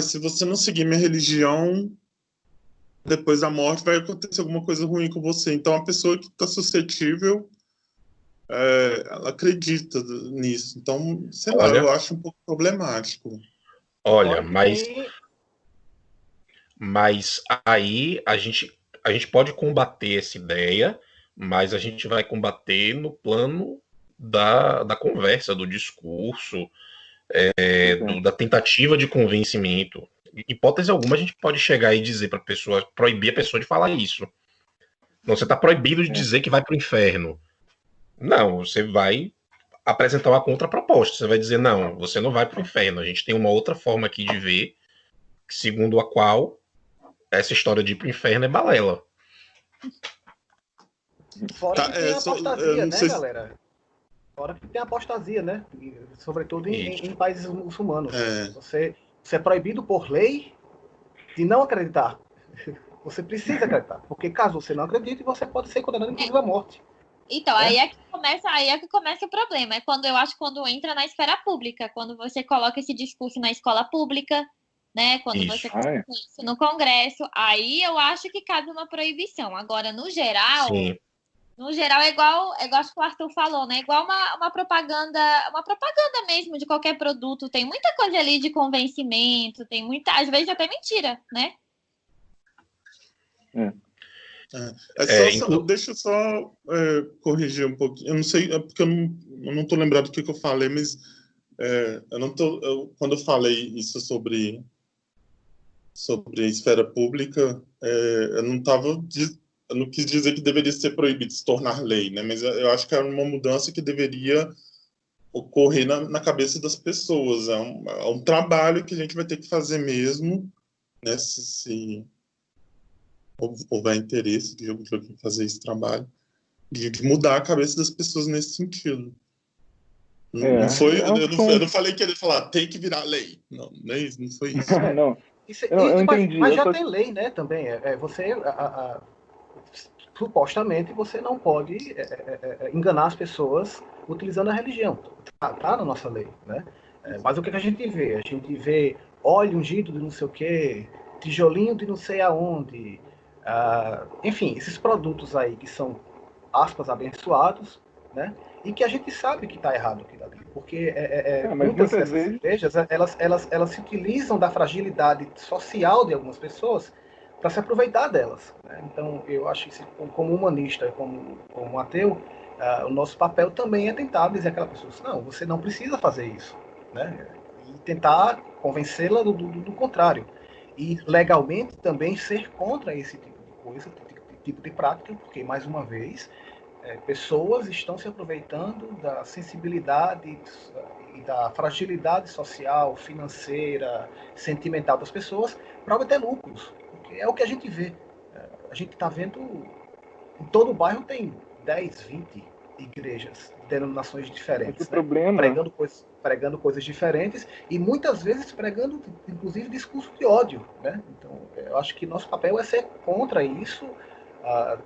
se você não seguir minha religião, depois da morte vai acontecer alguma coisa ruim com você. Então a pessoa que está suscetível, ela acredita nisso. Então, sei lá, eu acho um pouco problemático. Olha, mas aí a gente pode combater essa ideia, mas a gente vai combater no plano da conversa, do discurso, da tentativa de convencimento. Hipótese alguma, a gente pode chegar e dizer para a pessoa, proibir a pessoa de falar isso. Não, você está proibido de dizer que vai para o inferno. Não, você vai apresentar uma contraproposta. Você vai dizer, não, você não vai para o inferno. A gente tem uma outra forma aqui de ver, segundo a qual essa história de ir para o inferno é balela. Fora que tem a apostasia, né, galera? Fora que tem a apostasia, né? Sobretudo em países muçulmanos. Você é proibido por lei de não acreditar. Você precisa acreditar. Porque caso você não acredite, você pode ser condenado inclusive à morte. Então, aí é que começa o problema. Eu acho quando entra na esfera pública, quando você coloca esse discurso na escola pública, né? Quando você coloca isso no Congresso, aí eu acho que cabe uma proibição. Agora, no geral, é igual acho que o Arthur falou, né? Igual uma propaganda mesmo de qualquer produto. Tem muita coisa ali de convencimento, tem muita, às vezes até mentira, né? Deixa eu só corrigir um pouquinho. Eu não sei, porque eu não estou lembrado do que eu falei, mas quando eu falei isso sobre a esfera pública, eu não quis dizer que deveria ser proibido se tornar lei, né? Mas eu acho que é uma mudança que deveria ocorrer na cabeça das pessoas. É um trabalho que a gente vai ter que fazer mesmo, né? Se houver interesse de fazer esse trabalho, de mudar a cabeça das pessoas nesse sentido. Eu não falei que ele falar tem que virar lei. Não foi isso. Não. Eu entendi. Mas já tem lei, né? Também. Você supostamente você não pode enganar as pessoas utilizando a religião. Tá na nossa lei, né? Mas o que a gente vê? A gente vê óleo ungido de não sei o quê, tijolinho de não sei aonde. Enfim, esses produtos aí que são, aspas, abençoados, né? E que a gente sabe que está errado aquilo ali. Porque muitas dessas igrejas, elas se utilizam da fragilidade social de algumas pessoas para se aproveitar delas, né? Então, eu acho que como humanista, como ateu, o nosso papel também é tentar dizer àquela pessoa, não, você não precisa fazer isso, né? E tentar convencê-la do contrário. E legalmente também ser contra esse tipo de coisa, tipo de prática, porque, mais uma vez, pessoas estão se aproveitando da sensibilidade e da fragilidade social, financeira, sentimental das pessoas para obter lucros. Porque é o que a gente vê. A gente está vendo, em todo o bairro tem 10, 20 igrejas, denominações diferentes, né? Pregando coisas diferentes e muitas vezes pregando, inclusive, discurso de ódio, né? Então, eu acho que nosso papel é ser contra isso,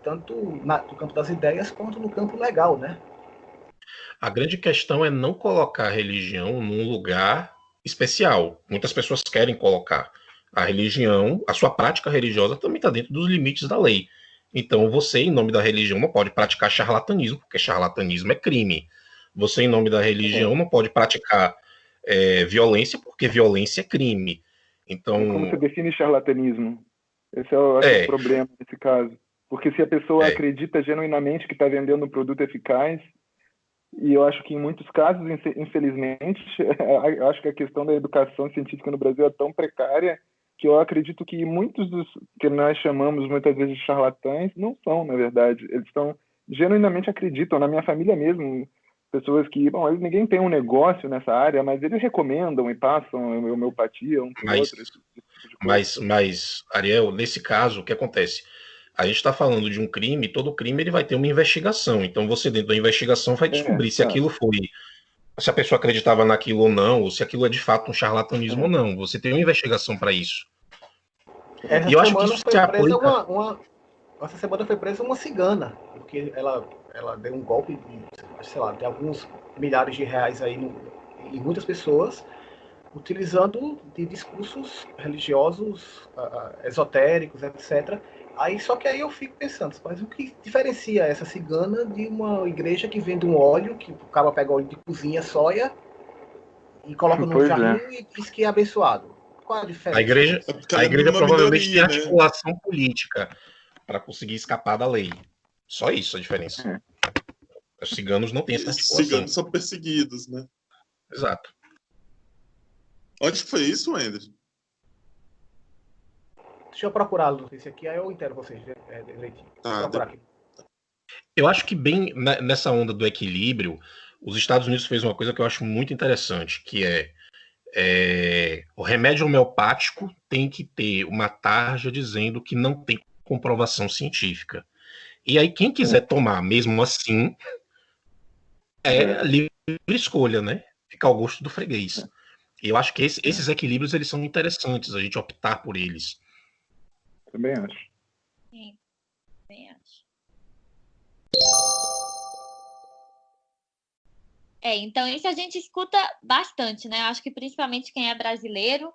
tanto no campo das ideias quanto no campo legal, né? A grande questão é não colocar a religião num lugar especial. Muitas pessoas querem colocar a religião, a sua prática religiosa também está dentro dos limites da lei. Então você, em nome da religião, não pode praticar charlatanismo, porque charlatanismo é crime. Você, em nome da religião, não pode praticar violência, porque violência é crime. Então, como você define charlatanismo? Esse é o problema nesse caso. Porque se a pessoa acredita genuinamente que está vendendo um produto eficaz, e eu acho que em muitos casos, infelizmente, eu acho que a questão da educação científica no Brasil é tão precária que eu acredito que muitos dos que nós chamamos muitas vezes de charlatães não são, na verdade. Eles genuinamente acreditam. Na minha família mesmo, pessoas que, ninguém tem um negócio nessa área, mas eles recomendam e passam homeopatia um para o outro. Mas, Ariel, nesse caso, o que acontece? A gente está falando de um crime, todo crime ele vai ter uma investigação. Então você, dentro da investigação, vai descobrir se aquilo foi se a pessoa acreditava naquilo ou não, ou se aquilo é de fato um charlatanismo ou não. Você tem uma investigação para isso. Essa E eu acho que semana isso foi se presa aplica. essa semana foi presa uma cigana, porque ela deu um golpe de, sei lá, de alguns milhares de reais aí em muitas pessoas, utilizando de discursos religiosos, esotéricos, etc. Aí, só que aí eu fico pensando, mas o que diferencia essa cigana de uma igreja que vende um óleo, que o cara pega óleo de cozinha, soia, e coloca num jarrinho e diz que é abençoado? Qual a A diferença igreja, disso? porque a ela é igreja uma provavelmente tem minoria, né? articulação política para conseguir escapar da lei. Só isso a diferença. Os ciganos não têm E essa os articulação. ciganos são perseguidos, né? Exato. Onde foi isso, Andrew? Deixa eu procurar a notícia aqui, aí eu entendo vocês direitinho. Deixa eu procurar aqui. Eu acho que bem nessa onda do equilíbrio, os Estados Unidos fez uma coisa que eu acho muito interessante, que o remédio homeopático tem que ter uma tarja dizendo que não tem comprovação científica. E aí quem quiser tomar mesmo assim é livre escolha, né? Fica ao gosto do freguês. E eu acho que esses equilíbrios eles são interessantes, a gente optar por eles. Também acho. Sim, também acho. Então isso a gente escuta bastante, né? Acho que principalmente quem é brasileiro,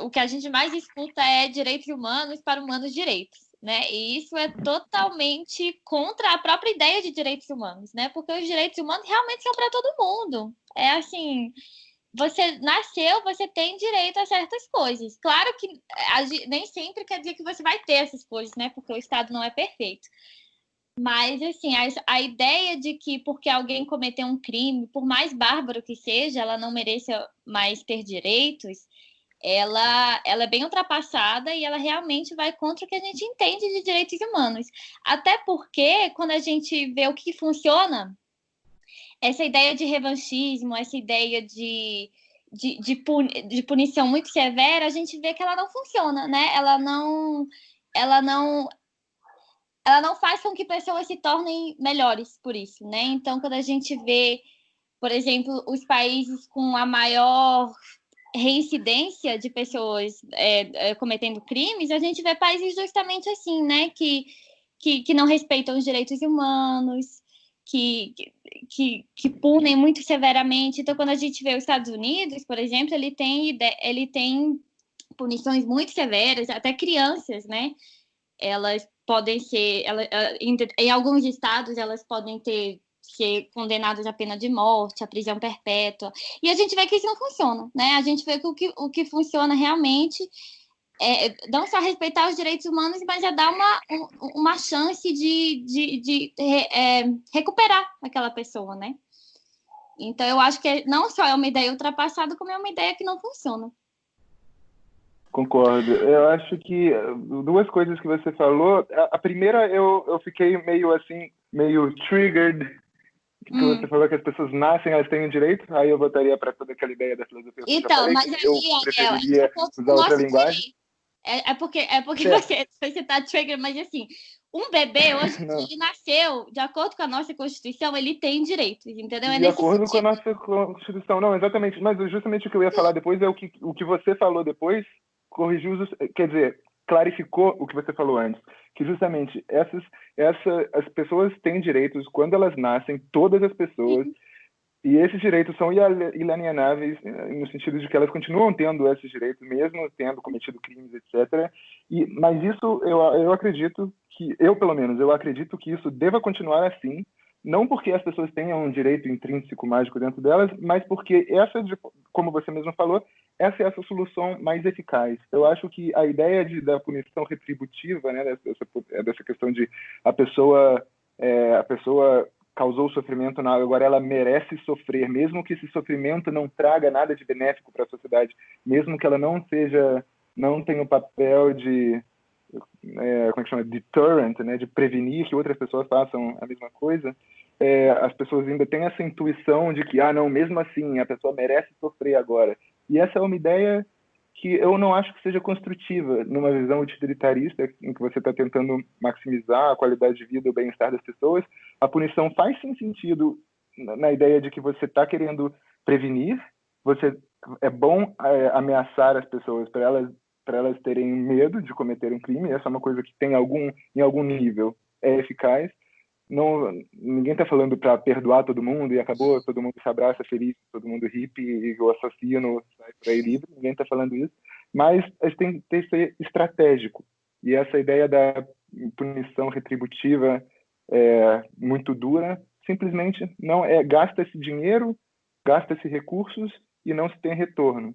o que a gente mais escuta é direitos humanos para humanos direitos, né? E isso é totalmente contra a própria ideia de direitos humanos, né? Porque os direitos humanos realmente são para todo mundo. É assim, você nasceu, você tem direito a certas coisas. Claro que nem sempre quer dizer que você vai ter essas coisas, né? Porque o Estado não é perfeito. Mas, assim, a ideia de que porque alguém cometeu um crime, por mais bárbaro que seja, ela não mereça mais ter direitos, ela é bem ultrapassada e ela realmente vai contra o que a gente entende de direitos humanos. Até porque, quando a gente vê o que funciona, essa ideia de revanchismo, essa ideia de punição muito severa, a gente vê que ela não funciona, né? Ela não faz com que pessoas se tornem melhores por isso, né? Então, quando a gente vê, por exemplo, os países com a maior reincidência de pessoas cometendo crimes, a gente vê países justamente assim, né? Que não respeitam os direitos humanos, que punem muito severamente. Então, quando a gente vê os Estados Unidos, por exemplo, ele tem punições muito severas, até crianças, né? Elas podem ser, em alguns estados, elas podem ser condenadas à pena de morte, à prisão perpétua. E a gente vê que isso não funciona, né? A gente vê que o que funciona realmente não só respeitar os direitos humanos, mas é dar uma chance de recuperar aquela pessoa, né? Então, eu acho que não só é uma ideia ultrapassada, como é uma ideia que não funciona. Concordo. Eu acho que duas coisas que você falou. A primeira, eu fiquei meio assim, meio triggered, que você falou que as pessoas nascem, elas têm o direito, aí eu voltaria para toda aquela ideia da filosofia. Então, mas eu aí, preferiria usar outra linguagem. É porque você está trigger, mas assim, um bebê hoje ele nasceu, de acordo com a nossa Constituição, ele tem direitos, entendeu? De acordo com a nossa Constituição, não, exatamente. Mas justamente o que eu ia falar depois é o que você falou depois, corrigiu, quer dizer, clarificou o que você falou antes, que justamente as pessoas têm direitos quando elas nascem, todas as pessoas, e esses direitos são inalienáveis no sentido de que elas continuam tendo esses direitos, mesmo tendo cometido crimes, etc. Mas isso, eu acredito que, pelo menos, eu acredito que isso deva continuar assim, não porque as pessoas tenham um direito intrínseco mágico dentro delas, mas porque como você mesmo falou, essa é essa solução mais eficaz. Eu acho que a ideia da punição retributiva, né, dessa questão de a pessoa causou sofrimento, agora ela merece sofrer, mesmo que esse sofrimento não traga nada de benéfico para a sociedade, mesmo que ela não tenha o papel de como é que chama? Deterrent, né, de prevenir que outras pessoas façam a mesma coisa, as pessoas ainda têm essa intuição de que, não, mesmo assim, a pessoa merece sofrer agora. E essa é uma ideia que eu não acho que seja construtiva numa visão utilitarista, em que você está tentando maximizar a qualidade de vida e o bem-estar das pessoas. A punição faz sim sentido na ideia de que você está querendo prevenir, é bom ameaçar as pessoas para elas terem medo de cometer um crime. Essa é uma coisa que em algum nível é eficaz. Não, ninguém está falando para perdoar todo mundo e acabou, todo mundo se abraça feliz, todo mundo hippie e o assassino sai por aí livre. Ninguém está falando isso. Mas a gente tem que ser estratégico. E essa ideia da punição retributiva muito dura, simplesmente não gasta-se dinheiro, gasta-se recursos e não se tem retorno.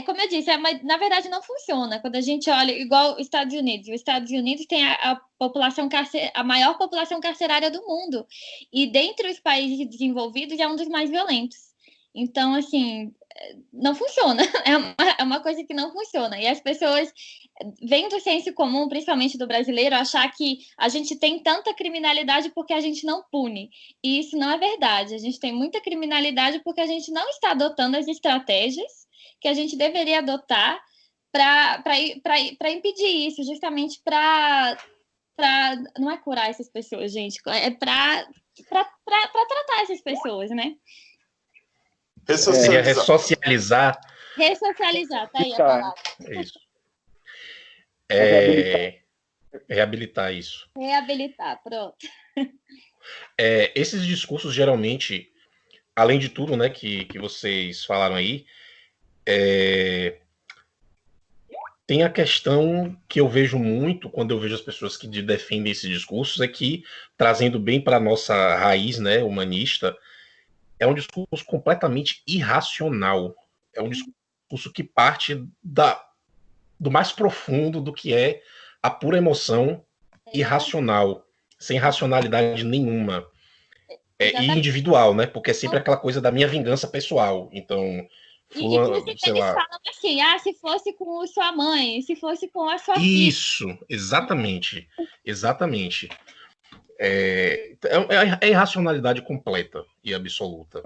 Como eu disse, na verdade não funciona. Quando a gente olha, igual os Estados Unidos tem a maior população carcerária do mundo. E dentre os países desenvolvidos é um dos mais violentos. Então, assim, não funciona. É uma coisa que não funciona. E as pessoas, vem do senso comum, principalmente do brasileiro, achar que a gente tem tanta criminalidade porque a gente não pune. E isso não é verdade. A gente tem muita criminalidade porque a gente não está adotando as estratégias que a gente deveria adotar para impedir isso, justamente para não é curar essas pessoas, gente, é para tratar essas pessoas, né? Seria ressocializar. Ressocializar, tá aí a palavra. É isso. Reabilitar isso. Reabilitar, pronto. Esses discursos, geralmente, além de tudo, né, que vocês falaram aí, tem a questão que eu vejo muito quando eu vejo as pessoas que defendem esses discursos, é que, trazendo bem para a nossa raiz, né, humanista, é um discurso completamente irracional. É um discurso que parte do mais profundo do que é a pura emoção irracional, sem racionalidade nenhuma. E individual, né? Porque é sempre aquela coisa da minha vingança pessoal. Então, eles falam assim, se fosse com sua mãe, se fosse com a sua filha. Isso, exatamente. Exatamente. É irracionalidade completa e absoluta.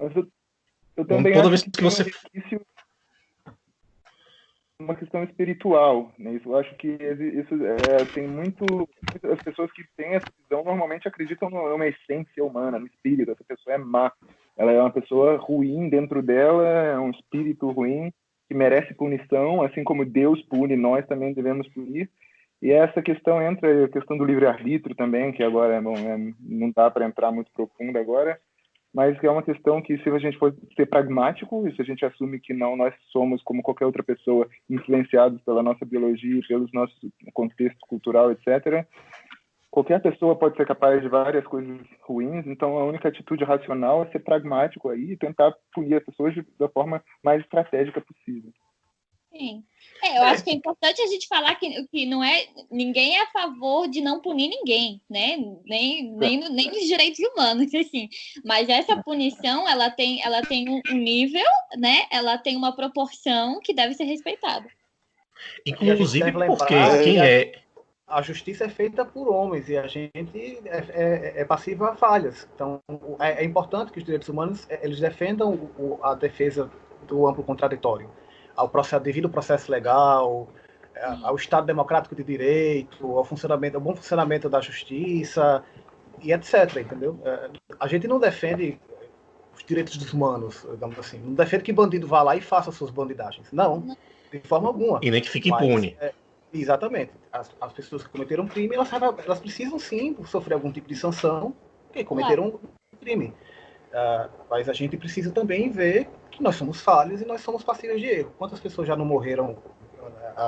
Eu também toda acho vez que você uma questão espiritual, né? Eu acho que isso tem muito. As pessoas que têm essa visão normalmente acreditam numa essência humana, no espírito. Essa pessoa é má, ela é uma pessoa ruim dentro dela, é um espírito ruim que merece punição, assim como Deus pune, nós também devemos punir. E essa questão entra a questão do livre-arbítrio também, que agora não dá para entrar muito profundo agora, mas que é uma questão que, se a gente for ser pragmático, e se a gente assume que não, nós somos, como qualquer outra pessoa, influenciados pela nossa biologia, pelo nosso contexto cultural, etc., qualquer pessoa pode ser capaz de várias coisas ruins, então a única atitude racional é ser pragmático aí e tentar punir as pessoas da forma mais estratégica possível. Sim. Eu acho que é importante a gente falar que não é, ninguém é a favor de não punir ninguém, né? Nem nos direitos humanos, assim. Mas essa punição, ela tem um nível, né? Ela tem uma proporção que deve ser respeitada. Inclusive porque quem a justiça é feita por homens e a gente é passivo a falhas. Então, é importante que os direitos humanos eles defendam a defesa do amplo contraditório, ao devido processo legal, ao Estado democrático de direito, ao bom funcionamento da justiça e etc. Entendeu? A gente não defende os direitos dos humanos, digamos assim. Não defende que bandido vá lá e faça suas bandidagens. Não, de forma alguma. E nem que fique impune. Exatamente. As pessoas que cometeram crime, elas precisam sim sofrer algum tipo de sanção, porque cometeram um crime. Mas a gente precisa também ver que nós somos falhos e nós somos passíveis de erro. Quantas pessoas já não morreram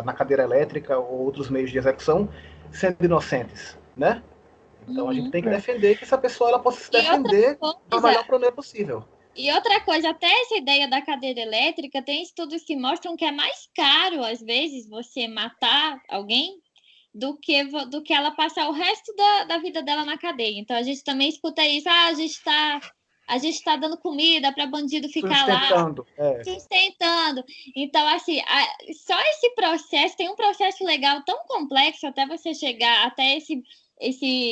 na cadeira elétrica ou outros meios de execução sendo inocentes, né? Então a gente tem que defender que essa pessoa ela possa se defender da melhor maneira possível. E outra coisa, até essa ideia da cadeira elétrica, tem estudos que mostram que é mais caro, às vezes, você matar alguém do que ela passar o resto da vida dela na cadeia. Então, a gente também escuta isso, a gente tá dando comida para bandido ficar lá. Sustentando. Então, assim, só esse processo, tem um processo legal tão complexo até você chegar, até esse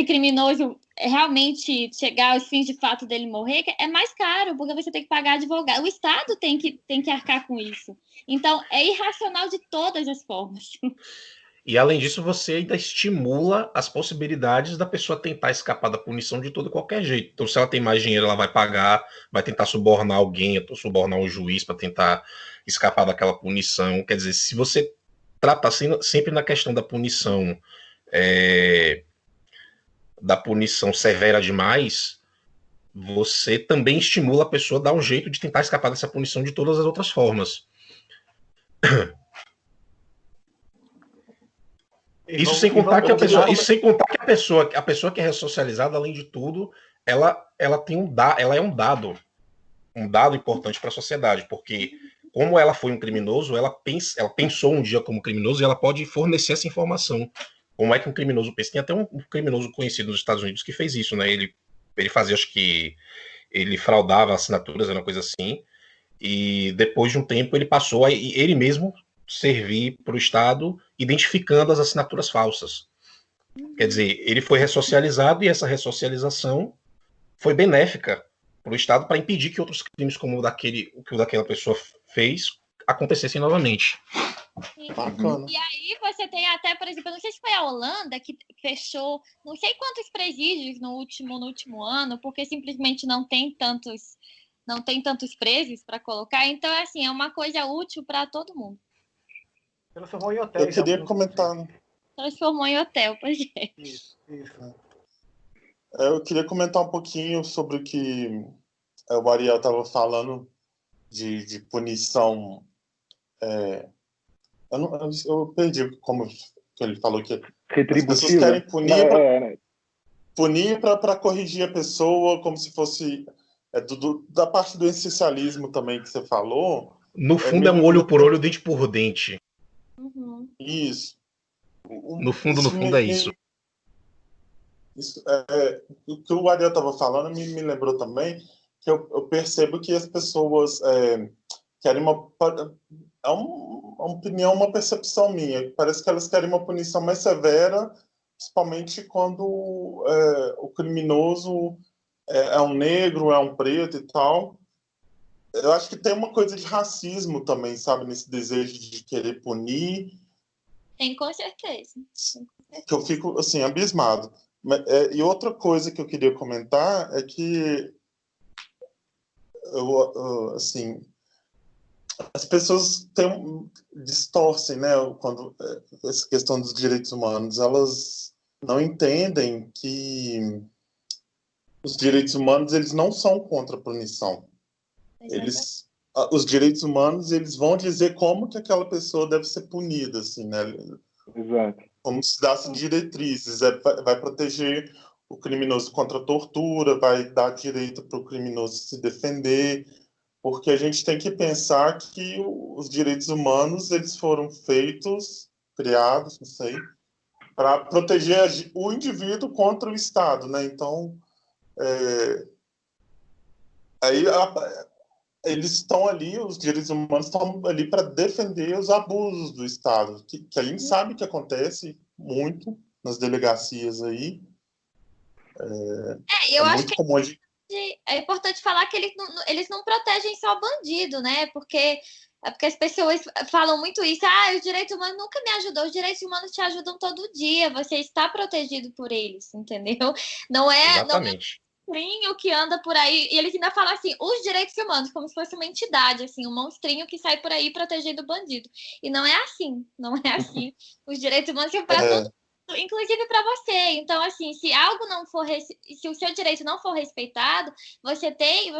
criminoso realmente chegar aos fins de fato dele morrer, que é mais caro, porque você tem que pagar advogado. O Estado tem que arcar com isso. Então, é irracional de todas as formas. E além disso, você ainda estimula as possibilidades da pessoa tentar escapar da punição de todo e qualquer jeito. Então, se ela tem mais dinheiro, ela vai pagar, vai tentar subornar alguém, ou subornar um juiz para tentar escapar daquela punição. Quer dizer, se você trata sempre na questão da punição severa demais, você também estimula a pessoa a dar um jeito de tentar escapar dessa punição de todas as outras formas. Isso sem contar que a pessoa que é ressocializada, além de tudo, ela é um dado importante para a sociedade, porque como ela foi um criminoso, ela pensou um dia como criminoso e ela pode fornecer essa informação. Como é que um criminoso pensa? Tem até um criminoso conhecido nos Estados Unidos que fez isso, né? Ele fazia, acho que ele fraudava assinaturas, era uma coisa assim, e depois de um tempo ele passou a ele mesmo servir para o Estado identificando as assinaturas falsas. Quer dizer, ele foi ressocializado e essa ressocialização foi benéfica para o Estado para impedir que outros crimes como o que daquela pessoa fez acontecessem novamente. Bacana. E aí você tem até, por exemplo, não sei se foi a Holanda que fechou não sei quantos presídios no último ano, porque simplesmente não tem tantos presos para colocar. Então, assim, é uma coisa útil para todo mundo. Transformou em hotel. Eu queria comentar. Transformou em hotel, pois é. Isso. Eu queria comentar um pouquinho sobre o que o Ariel estava falando de punição. Eu perdi como que ele falou que as pessoas querem punir para corrigir a pessoa, como se fosse da parte do essencialismo também que você falou. No fundo é um olho por olho, dente por dente. Uhum. Isso. No fundo é isso. O que o Ariel estava falando me lembrou também que eu percebo que as pessoas querem é uma opinião, uma percepção minha. Parece que elas querem uma punição mais severa, principalmente quando o criminoso é um negro, é um preto e tal. Eu acho que tem uma coisa de racismo também, sabe? Nesse desejo de querer punir. Tem, com certeza. Que eu fico, assim, abismado. E outra coisa que eu queria comentar é que assim, as pessoas distorcem, né, quando essa questão dos direitos humanos, elas não entendem que os direitos humanos eles não são contra a punição. Os direitos humanos eles vão dizer como que aquela pessoa deve ser punida, assim, né? Exato. Como se dasse diretrizes, vai proteger o criminoso contra a tortura, vai dar direito para o criminoso se defender, porque a gente tem que pensar que os direitos humanos eles foram criados, não sei, para proteger o indivíduo contra o Estado, né? Então, eles estão ali, os direitos humanos estão ali para defender os abusos do Estado, que a gente sabe que acontece muito nas delegacias aí. Eu acho muito comum a gente... É importante falar que eles não protegem só bandido, né? Porque as pessoas falam muito isso. Os direitos humanos nunca me ajudou. Os direitos humanos te ajudam todo dia. Você está protegido por eles, entendeu? Não é um monstrinho que anda por aí. E eles ainda falam assim, os direitos humanos, como se fosse uma entidade, assim, um monstrinho que sai por aí protegendo o bandido. E não é assim. Não é assim. Os direitos humanos são para todo mundo, inclusive para você. Então, assim, se o seu direito não for respeitado, você tem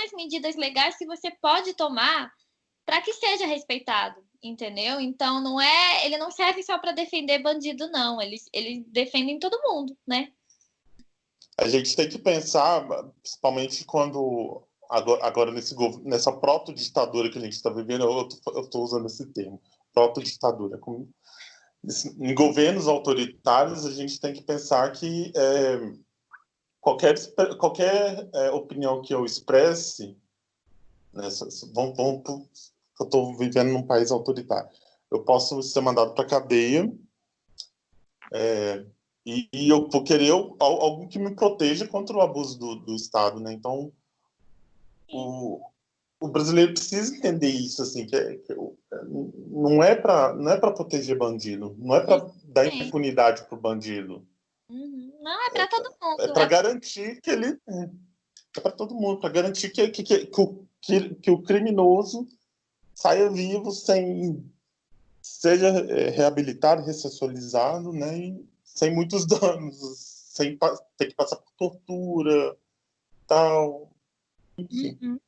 as medidas legais que você pode tomar para que seja respeitado, entendeu? Então, ele não serve só para defender bandido, não. Eles defendem todo mundo, né? A gente tem que pensar, principalmente quando agora nessa proto-ditadura que a gente está vivendo, eu estou usando esse termo, proto-ditadura. Em governos autoritários, a gente tem que pensar que qualquer opinião que eu expresse, né, eu estou vivendo num país autoritário, eu posso ser mandado para a cadeia e eu vou querer algo que me proteja contra o abuso do Estado, né? Então, o brasileiro precisa entender isso, assim, não é para proteger bandido, não é para dar impunidade pro bandido. Não, é para todo mundo. É para garantir que ele... É para todo mundo, para garantir que o criminoso saia vivo, seja reabilitado, ressocializado, né, e sem muitos danos, sem ter que passar por tortura, tal. Enfim.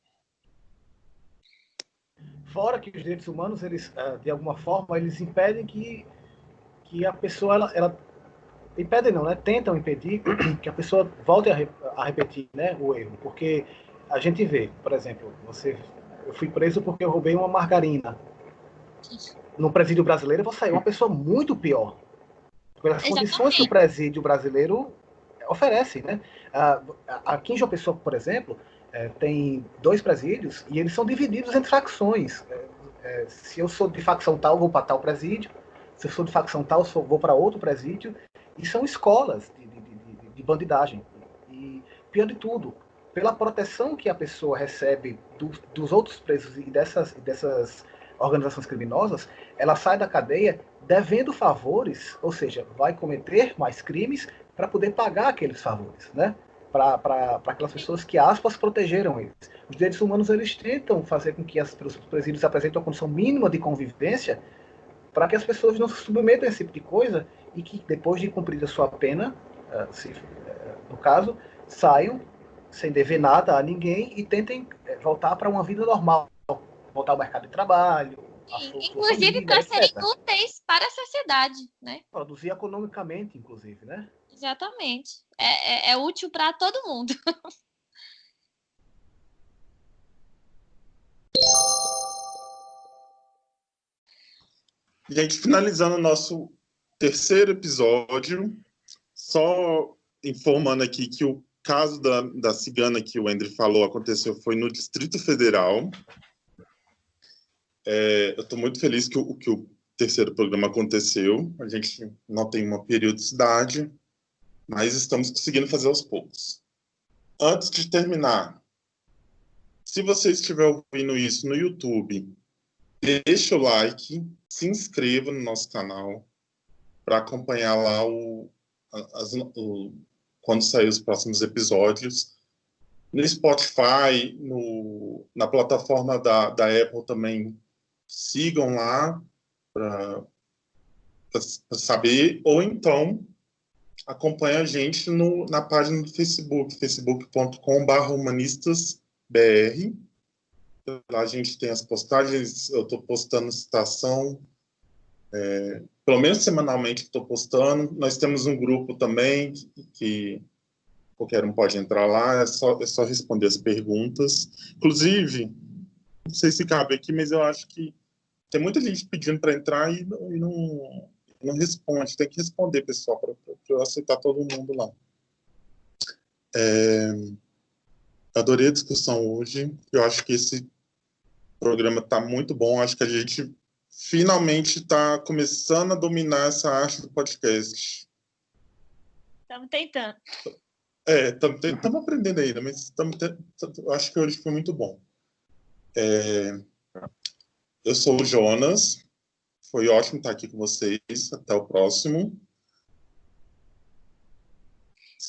Fora que os direitos humanos, eles, de alguma forma, eles impedem que a pessoa, ela impedem não, né? Tentam impedir que a pessoa volte a repetir, né, o erro. Porque a gente vê, por exemplo, eu fui preso porque eu roubei uma margarina. No presídio brasileiro, eu vou sair uma pessoa muito pior. Pelas condições que o presídio brasileiro oferece, né? Aqui em João Pessoa, por exemplo, tem 2 presídios e eles são divididos entre facções. Se eu sou de facção tal, vou para tal presídio. Se eu sou de facção tal, vou para outro presídio. E são escolas de bandidagem. E, pior de tudo, pela proteção que a pessoa recebe dos outros presos e dessas organizações criminosas, ela sai da cadeia devendo favores, ou seja, vai cometer mais crimes para poder pagar aqueles favores, né? Para aquelas pessoas que, aspas, protegeram eles. Os direitos humanos, eles tentam fazer com que os presídios apresentem uma condição mínima de convivência para que as pessoas não se submetam a esse tipo de coisa e que, depois de cumprir a sua pena, no caso, saiam sem dever nada a ninguém e tentem voltar para uma vida normal, voltar ao mercado de trabalho, inclusive para serem úteis para a sociedade, né? Produzir economicamente, inclusive, né? Exatamente. É útil para todo mundo. Gente, finalizando o nosso 3º episódio, só informando aqui que o caso da cigana que o André falou aconteceu foi no Distrito Federal. Eu estou muito feliz que o 3º programa aconteceu. A gente não tem uma periodicidade, mas estamos conseguindo fazer aos poucos. Antes de terminar, se você estiver ouvindo isso no YouTube, deixa o like, se inscreva no nosso canal para acompanhar lá quando sair os próximos episódios. No Spotify, na plataforma da Apple também, sigam lá para saber, ou então acompanhe a gente na página do Facebook, facebook.com/humanistasbr. Lá a gente tem as postagens, eu estou postando citação, pelo menos semanalmente estou postando. Nós temos um grupo também que qualquer um pode entrar lá, é só responder as perguntas. Inclusive, não sei se cabe aqui, mas eu acho que tem muita gente pedindo para entrar e não responde. Tem que responder, pessoal, para eu aceitar todo mundo lá. Adorei a discussão hoje. Eu acho que esse programa está muito bom. Acho que a gente finalmente está começando a dominar essa arte do podcast. Estamos tentando. Estamos aprendendo ainda, mas acho que hoje foi muito bom. Eu sou o Jonas. Foi ótimo estar aqui com vocês. Até o próximo.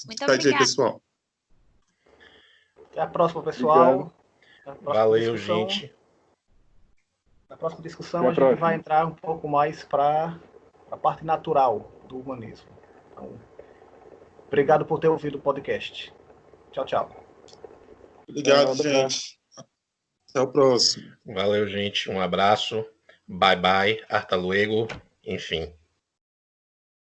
Muito obrigada, pessoal. Até a próxima, pessoal. Valeu, gente. Na próxima discussão, a gente vai entrar um pouco mais para a parte natural do humanismo. Então, obrigado por ter ouvido o podcast. Tchau, tchau. Obrigado, gente. Até o próximo. Valeu, gente. Um abraço. Bye, bye. Hasta luego. Enfim.